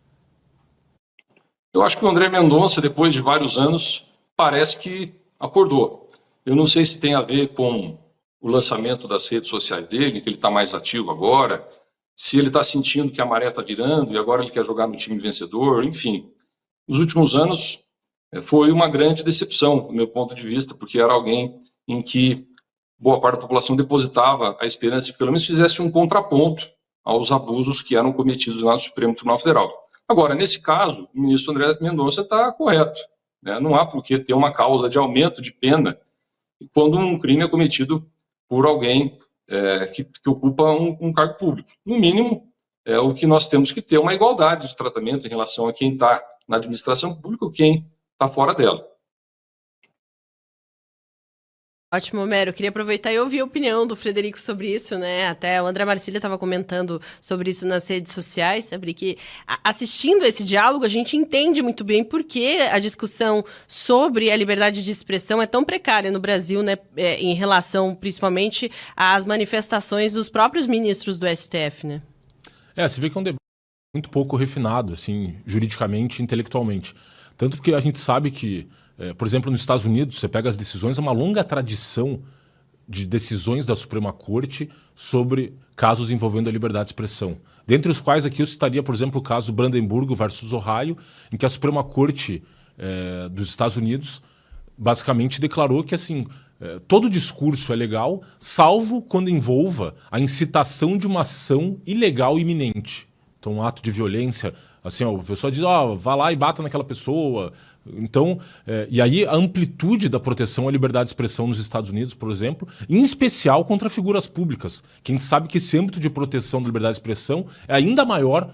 Eu acho que o André Mendonça, depois de vários anos, parece que acordou. Eu não sei se tem a ver com o lançamento das redes sociais dele, que ele está mais ativo agora, se ele está sentindo que a maré está virando e agora ele quer jogar no time vencedor, enfim. Nos últimos anos foi uma grande decepção, do meu ponto de vista, porque era alguém em que boa parte da população depositava a esperança de que pelo menos fizesse um contraponto aos abusos que eram cometidos lá no Supremo Tribunal Federal. Agora, nesse caso, o ministro André Mendonça está correto, né? Não há por que ter uma causa de aumento de pena quando um crime é cometido por alguém que ocupa um cargo público. No mínimo, o que nós temos que ter é uma igualdade de tratamento em relação a quem está na administração pública ou quem está fora dela. Ótimo, Homero. Eu queria aproveitar e ouvir a opinião do Frederico sobre isso, né? Até o André Marcília estava comentando sobre isso nas redes sociais, sobre que assistindo esse diálogo a gente entende muito bem por que a discussão sobre a liberdade de expressão é tão precária no Brasil, né? Em relação principalmente às manifestações dos próprios ministros do STF, né? Você vê que é um debate muito pouco refinado, assim, juridicamente, intelectualmente. Tanto porque a gente sabe que, por exemplo, nos Estados Unidos, você pega as decisões, é uma longa tradição de decisões da Suprema Corte sobre casos envolvendo a liberdade de expressão. Dentre os quais aqui eu citaria, por exemplo, o caso Brandenburgo versus Ohio, em que a Suprema Corte dos Estados Unidos basicamente declarou que assim, todo discurso é legal, salvo quando envolva a incitação de uma ação ilegal iminente. Então, um ato de violência, assim, a pessoa diz, vá lá e bata naquela pessoa. Então, e aí a amplitude da proteção à liberdade de expressão nos Estados Unidos, por exemplo, em especial contra figuras públicas, que a gente sabe que esse âmbito de proteção da liberdade de expressão é ainda maior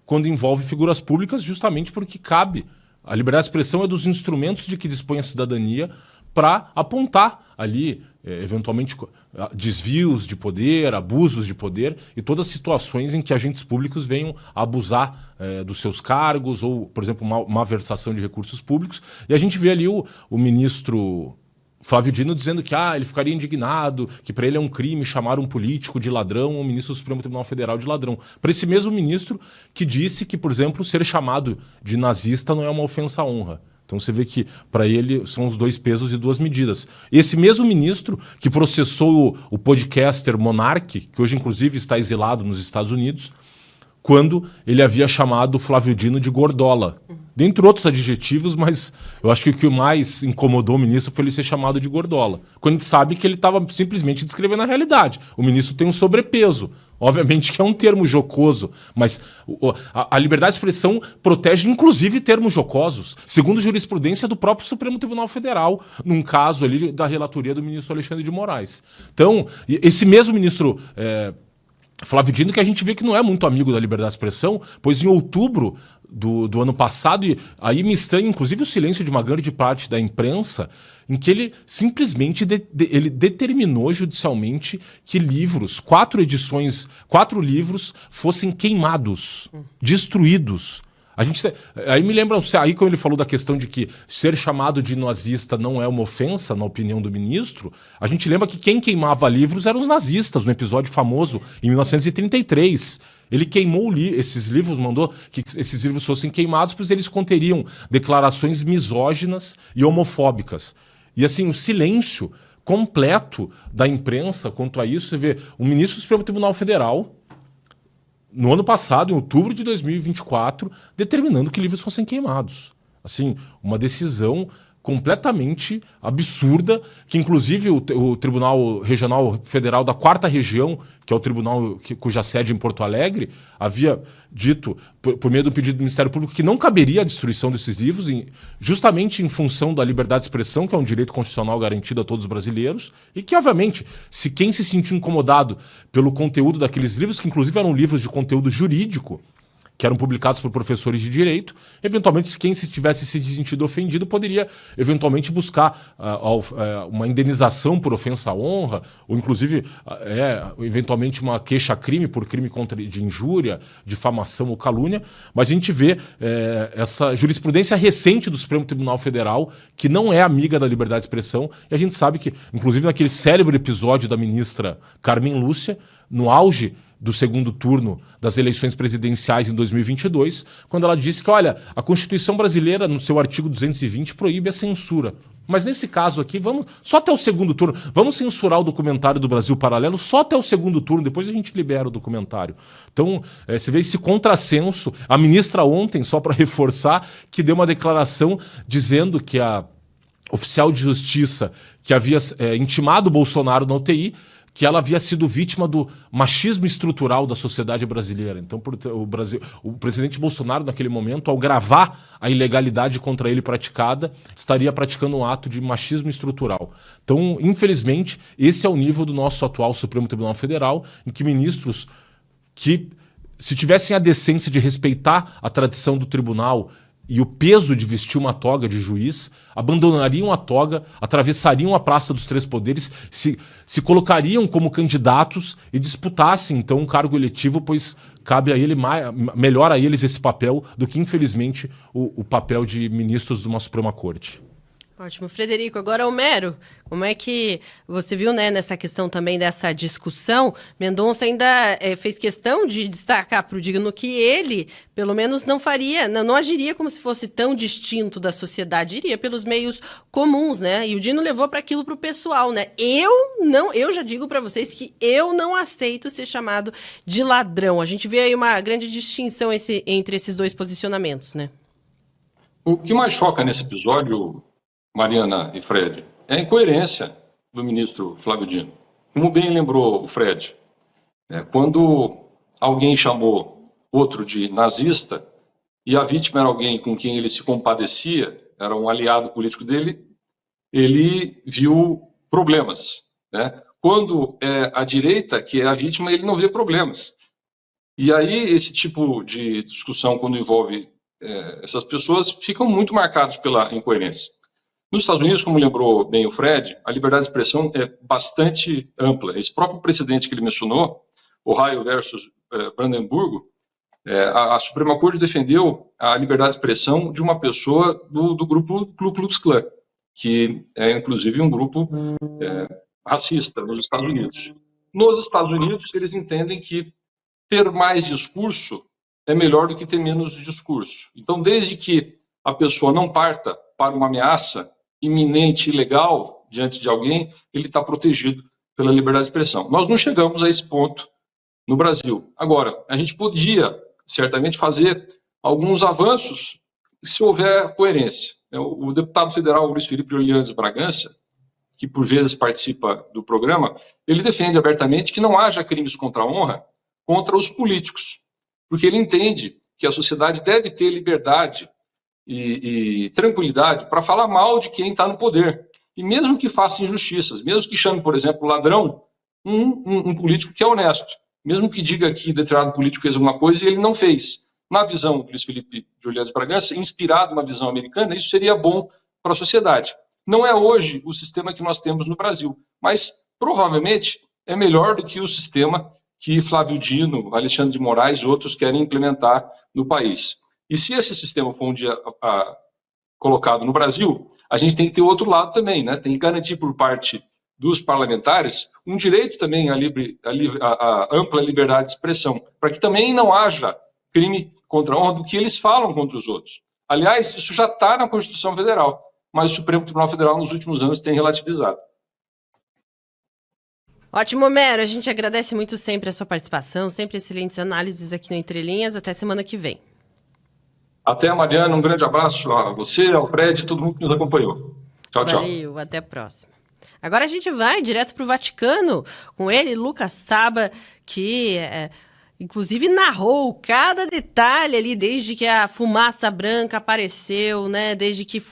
quando envolve figuras públicas, justamente porque cabe A liberdade de expressão é dos instrumentos de que dispõe a cidadania para apontar ali, eventualmente, desvios de poder, abusos de poder e todas as situações em que agentes públicos venham a abusar dos seus cargos ou, por exemplo, uma versação de recursos públicos. E a gente vê ali o ministro Flávio Dino dizendo que ele ficaria indignado, que para ele é um crime chamar um político de ladrão, um ministro do Supremo Tribunal Federal de ladrão. Para esse mesmo ministro que disse que, por exemplo, ser chamado de nazista não é uma ofensa à honra. Então você vê que para ele são os dois pesos e duas medidas. Esse mesmo ministro que processou o podcaster Monark, que hoje inclusive está exilado nos Estados Unidos, quando ele havia chamado Flávio Dino de gordola. Dentre outros adjetivos, mas eu acho que o que mais incomodou o ministro foi ele ser chamado de gordola. Quando a gente sabe que ele estava simplesmente descrevendo a realidade. O ministro tem um sobrepeso. Obviamente que é um termo jocoso, mas a liberdade de expressão protege inclusive termos jocosos, segundo jurisprudência do próprio Supremo Tribunal Federal, num caso ali da relatoria do ministro Alexandre de Moraes. Então, esse mesmo ministro Flávio Dino, que a gente vê que não é muito amigo da liberdade de expressão, pois em outubro do ano passado, e aí me estranha inclusive o silêncio de uma grande parte da imprensa, em que ele simplesmente ele determinou judicialmente que quatro livros fossem queimados, destruídos. Aí me lembra, aí quando ele falou da questão de que ser chamado de nazista não é uma ofensa, na opinião do ministro, a gente lembra que quem queimava livros eram os nazistas, no episódio famoso, em 1933. Ele queimou esses livros, mandou que esses livros fossem queimados, pois eles conteriam declarações misóginas e homofóbicas. E assim, o silêncio completo da imprensa quanto a isso, você vê o ministro do Supremo Tribunal Federal, no ano passado, em outubro de 2024, determinando que livros fossem queimados. Assim, uma decisão completamente absurda, que inclusive o Tribunal Regional Federal da 4ª Região, que é o tribunal cuja sede é em Porto Alegre, havia dito, por meio do pedido do Ministério Público, que não caberia a destruição desses livros, justamente em função da liberdade de expressão, que é um direito constitucional garantido a todos os brasileiros, e que, obviamente, se quem se sentiu incomodado pelo conteúdo daqueles livros, que inclusive eram livros de conteúdo jurídico, que eram publicados por professores de direito, eventualmente quem se tivesse se sentido ofendido poderia eventualmente buscar uma indenização por ofensa à honra, ou inclusive eventualmente uma queixa-crime por crime de injúria, difamação ou calúnia, mas a gente vê essa jurisprudência recente do Supremo Tribunal Federal, que não é amiga da liberdade de expressão, e a gente sabe que, inclusive naquele célebre episódio da ministra Carmen Lúcia, no auge do segundo turno das eleições presidenciais em 2022, quando ela disse que, olha, a Constituição brasileira, no seu artigo 220, proíbe a censura. Mas nesse caso aqui, vamos só até o segundo turno. Vamos censurar o documentário do Brasil Paralelo só até o segundo turno, depois a gente libera o documentário. Então, você vê esse contrassenso. A ministra ontem, só para reforçar, que deu uma declaração dizendo que a oficial de justiça que havia intimado o Bolsonaro na UTI, que ela havia sido vítima do machismo estrutural da sociedade brasileira. Então, o presidente Bolsonaro, naquele momento, ao gravar a ilegalidade contra ele praticada, estaria praticando um ato de machismo estrutural. Então, infelizmente, esse é o nível do nosso atual Supremo Tribunal Federal, em que ministros que, se tivessem a decência de respeitar a tradição do tribunal e o peso de vestir uma toga de juiz, abandonariam a toga, atravessariam a Praça dos Três Poderes, se colocariam como candidatos e disputassem, então, um cargo eletivo, pois cabe a ele melhor a eles esse papel do que, infelizmente, o papel de ministros de uma Suprema Corte. Ótimo. Frederico, agora Homero, como é que você viu, né, nessa questão também dessa discussão, Mendonça ainda fez questão de destacar para o Digno que ele, pelo menos, não agiria como se fosse tão distinto da sociedade, iria pelos meios comuns, né, e o Dino levou para aquilo para o pessoal, né, eu já digo para vocês que eu não aceito ser chamado de ladrão. A gente vê aí uma grande distinção entre esses dois posicionamentos, né. O que mais choca nesse episódio, Mariana e Fred, é a incoerência do ministro Flávio Dino. Como bem lembrou o Fred, quando alguém chamou outro de nazista e a vítima era alguém com quem ele se compadecia, era um aliado político dele, ele viu problemas, né? Quando é a direita que é a vítima, ele não vê problemas. E aí esse tipo de discussão, quando envolve essas pessoas ficam muito marcados pela incoerência. Nos Estados Unidos, como lembrou bem o Fred, a liberdade de expressão é bastante ampla. Esse próprio precedente que ele mencionou, Ohio versus Brandenburgo, a Suprema Corte defendeu a liberdade de expressão de uma pessoa do grupo Ku Klux Klan, que é inclusive um grupo racista nos Estados Unidos. Nos Estados Unidos, eles entendem que ter mais discurso é melhor do que ter menos discurso. Então, desde que a pessoa não parta para uma ameaça iminente e legal diante de alguém, ele está protegido pela liberdade de expressão. Nós não chegamos a esse ponto no Brasil. Agora, a gente podia, certamente, fazer alguns avanços se houver coerência. O deputado federal Luiz Felipe de Orleans Bragança, que por vezes participa do programa, ele defende abertamente que não haja crimes contra a honra contra os políticos, porque ele entende que a sociedade deve ter liberdade e tranquilidade para falar mal de quem está no poder. E mesmo que faça injustiças, mesmo que chame, por exemplo, ladrão, um político que é honesto, mesmo que diga que determinado político fez alguma coisa e ele não fez. Na visão do Luiz Felipe de Orleans Bragança, inspirado numa visão americana, isso seria bom para a sociedade. Não é hoje o sistema que nós temos no Brasil, mas provavelmente é melhor do que o sistema que Flávio Dino, Alexandre de Moraes e outros querem implementar no país. E se esse sistema for um dia colocado no Brasil, a gente tem que ter o outro lado também, né? Tem que garantir por parte dos parlamentares um direito também à ampla liberdade de expressão, para que também não haja crime contra a honra do que eles falam contra os outros. Aliás, isso já está na Constituição Federal, mas o Supremo Tribunal Federal nos últimos anos tem relativizado. Ótimo, Homero. A gente agradece muito sempre a sua participação, sempre excelentes análises aqui no Entre Linhas. Até semana que vem. Até, Mariana. Um grande abraço a você, ao Fred e todo mundo que nos acompanhou. Tchau, tchau. Valeu, até a próxima. Agora a gente vai direto para o Vaticano com ele, Lucas Saba, que inclusive narrou cada detalhe ali, desde que a fumaça branca apareceu, né? Desde que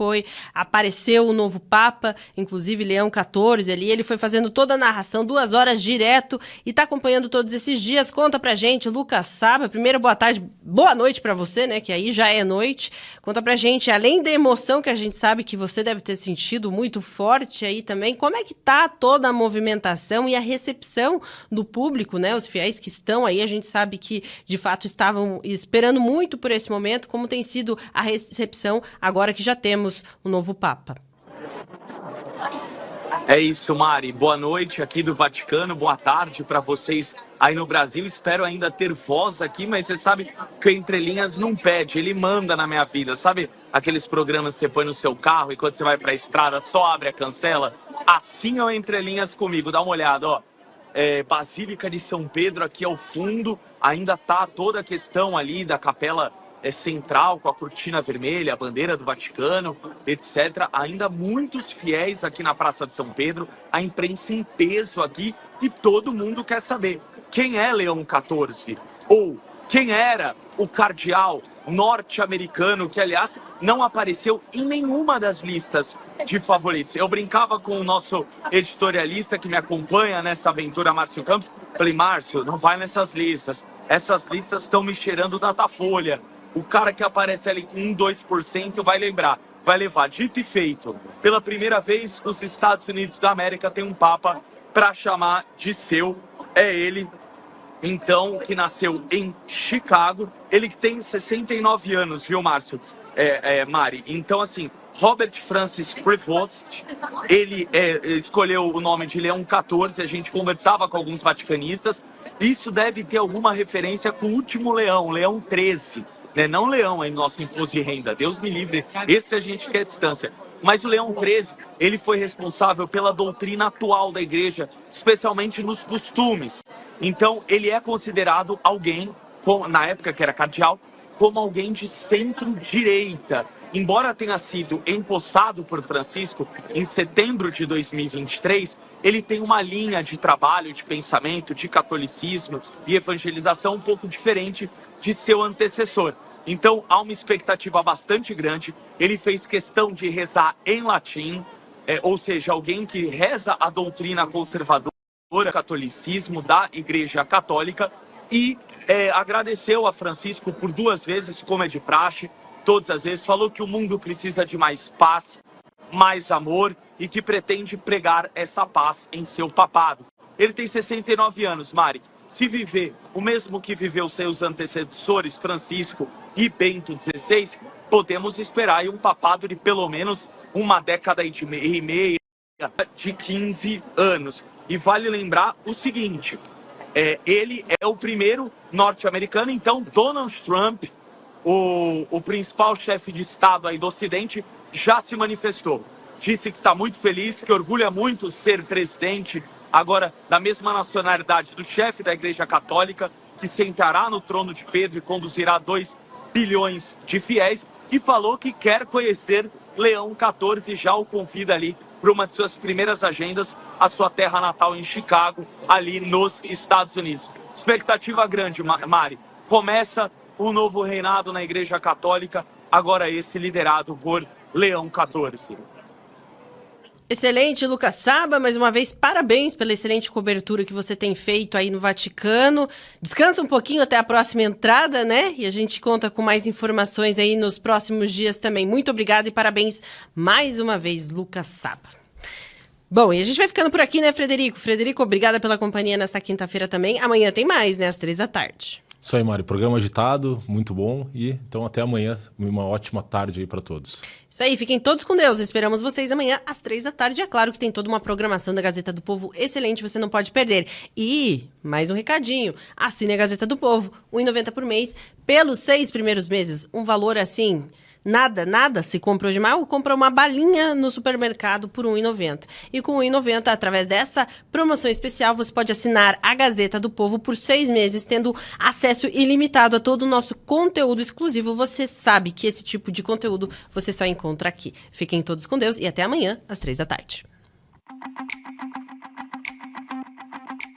apareceu o novo Papa, inclusive Leão XIV ali, ele foi fazendo toda a narração, 2 horas direto, e está acompanhando todos esses dias. Conta pra gente, Lucas Saba, primeiro boa tarde, boa noite para você, né? Que aí já é noite. Conta pra gente, além da emoção que a gente sabe que você deve ter sentido muito forte aí também, como é que tá toda a movimentação e a recepção do público, né? Os fiéis que estão aí, a gente sabe que, de fato, estavam esperando muito por esse momento, como tem sido a recepção agora que já temos o novo Papa. É isso, Mari. Boa noite aqui do Vaticano, boa tarde para vocês aí no Brasil. Espero ainda ter voz aqui, mas você sabe que o Entre Linhas não pede, ele manda na minha vida. Sabe aqueles programas que você põe no seu carro e quando você vai para a estrada só abre a cancela? Assim é o Entre Linhas comigo, dá uma olhada, ó. Basílica de São Pedro aqui ao fundo, ainda tá toda a questão ali da capela central com a cortina vermelha, a bandeira do Vaticano, etc. Ainda muitos fiéis aqui na Praça de São Pedro, a imprensa em peso aqui e todo mundo quer saber quem é Leão XIV ou quem era o cardeal norte-americano, que, aliás, não apareceu em nenhuma das listas de favoritos. Eu brincava com o nosso editorialista que me acompanha nessa aventura, Márcio Campos. Falei, Márcio, não vai nessas listas. Essas listas estão me cheirando Datafolha. O cara que aparece ali com 2% vai lembrar, vai levar. Dito e feito, pela primeira vez, os Estados Unidos da América têm um Papa para chamar de seu. É ele, então, que nasceu em Chicago. Ele que tem 69 anos, viu, Márcio? Mari. Então, assim, Robert Francis Prevost, ele escolheu o nome de Leão XIV, a gente conversava com alguns vaticanistas. Isso deve ter alguma referência com o último Leão, Leão XIII, né? Não Leão, nosso imposto de renda, Deus me livre, esse a gente quer distância. Mas o Leão XIII, ele foi responsável pela doutrina atual da igreja, especialmente nos costumes. Então, ele é considerado alguém, na época que era cardeal, como alguém de centro-direita. Embora tenha sido empossado por Francisco em setembro de 2023, ele tem uma linha de trabalho, de pensamento, de catolicismo e evangelização um pouco diferente de seu antecessor. Então, há uma expectativa bastante grande. Ele fez questão de rezar em latim, ou seja, alguém que reza a doutrina conservadora, catolicismo da Igreja Católica, e agradeceu a Francisco por 2 vezes, como é de praxe, todas as vezes, falou que o mundo precisa de mais paz, mais amor e que pretende pregar essa paz em seu papado. Ele tem 69 anos, Mari. Se viver o mesmo que viveu seus antecessores, Francisco e Bento XVI, podemos esperar aí um papado de pelo menos uma década e meia, de 15 anos. E vale lembrar o seguinte, ele é o primeiro norte-americano, então Donald Trump, o principal chefe de Estado aí do Ocidente, já se manifestou. Disse que está muito feliz, que orgulha muito ser presidente agora da mesma nacionalidade do chefe da Igreja Católica, que sentará no trono de Pedro e conduzirá 2 bilhões de fiéis, e falou que quer conhecer Leão XIV, já o convida ali para uma de suas primeiras agendas, a sua terra natal em Chicago, ali nos Estados Unidos. Expectativa grande, Mari. Começa o novo reinado na Igreja Católica, agora esse liderado por Leão XIV. Excelente, Lucas Saba, mais uma vez, parabéns pela excelente cobertura que você tem feito aí no Vaticano. Descansa um pouquinho até a próxima entrada, né? E a gente conta com mais informações aí nos próximos dias também. Muito obrigada e parabéns mais uma vez, Lucas Saba. Bom, e a gente vai ficando por aqui, né, Frederico? Frederico, obrigada pela companhia nessa quinta-feira também. Amanhã tem mais, né, às 3h. Isso aí, Mari. Programa agitado, muito bom. E então até amanhã, uma ótima tarde aí para todos. Isso aí, fiquem todos com Deus. Esperamos vocês amanhã às 3h. É claro que tem toda uma programação da Gazeta do Povo excelente, você não pode perder. E, mais um recadinho, assine a Gazeta do Povo, R$ 1,90 por mês, pelos 6 primeiros meses. Um valor assim... Nada, se compra hoje mal, compra uma balinha no supermercado por R$ 1,90. E com R$ 1,90, através dessa promoção especial, você pode assinar a Gazeta do Povo por 6 meses, tendo acesso ilimitado a todo o nosso conteúdo exclusivo. Você sabe que esse tipo de conteúdo você só encontra aqui. Fiquem todos com Deus e até amanhã, às 3h.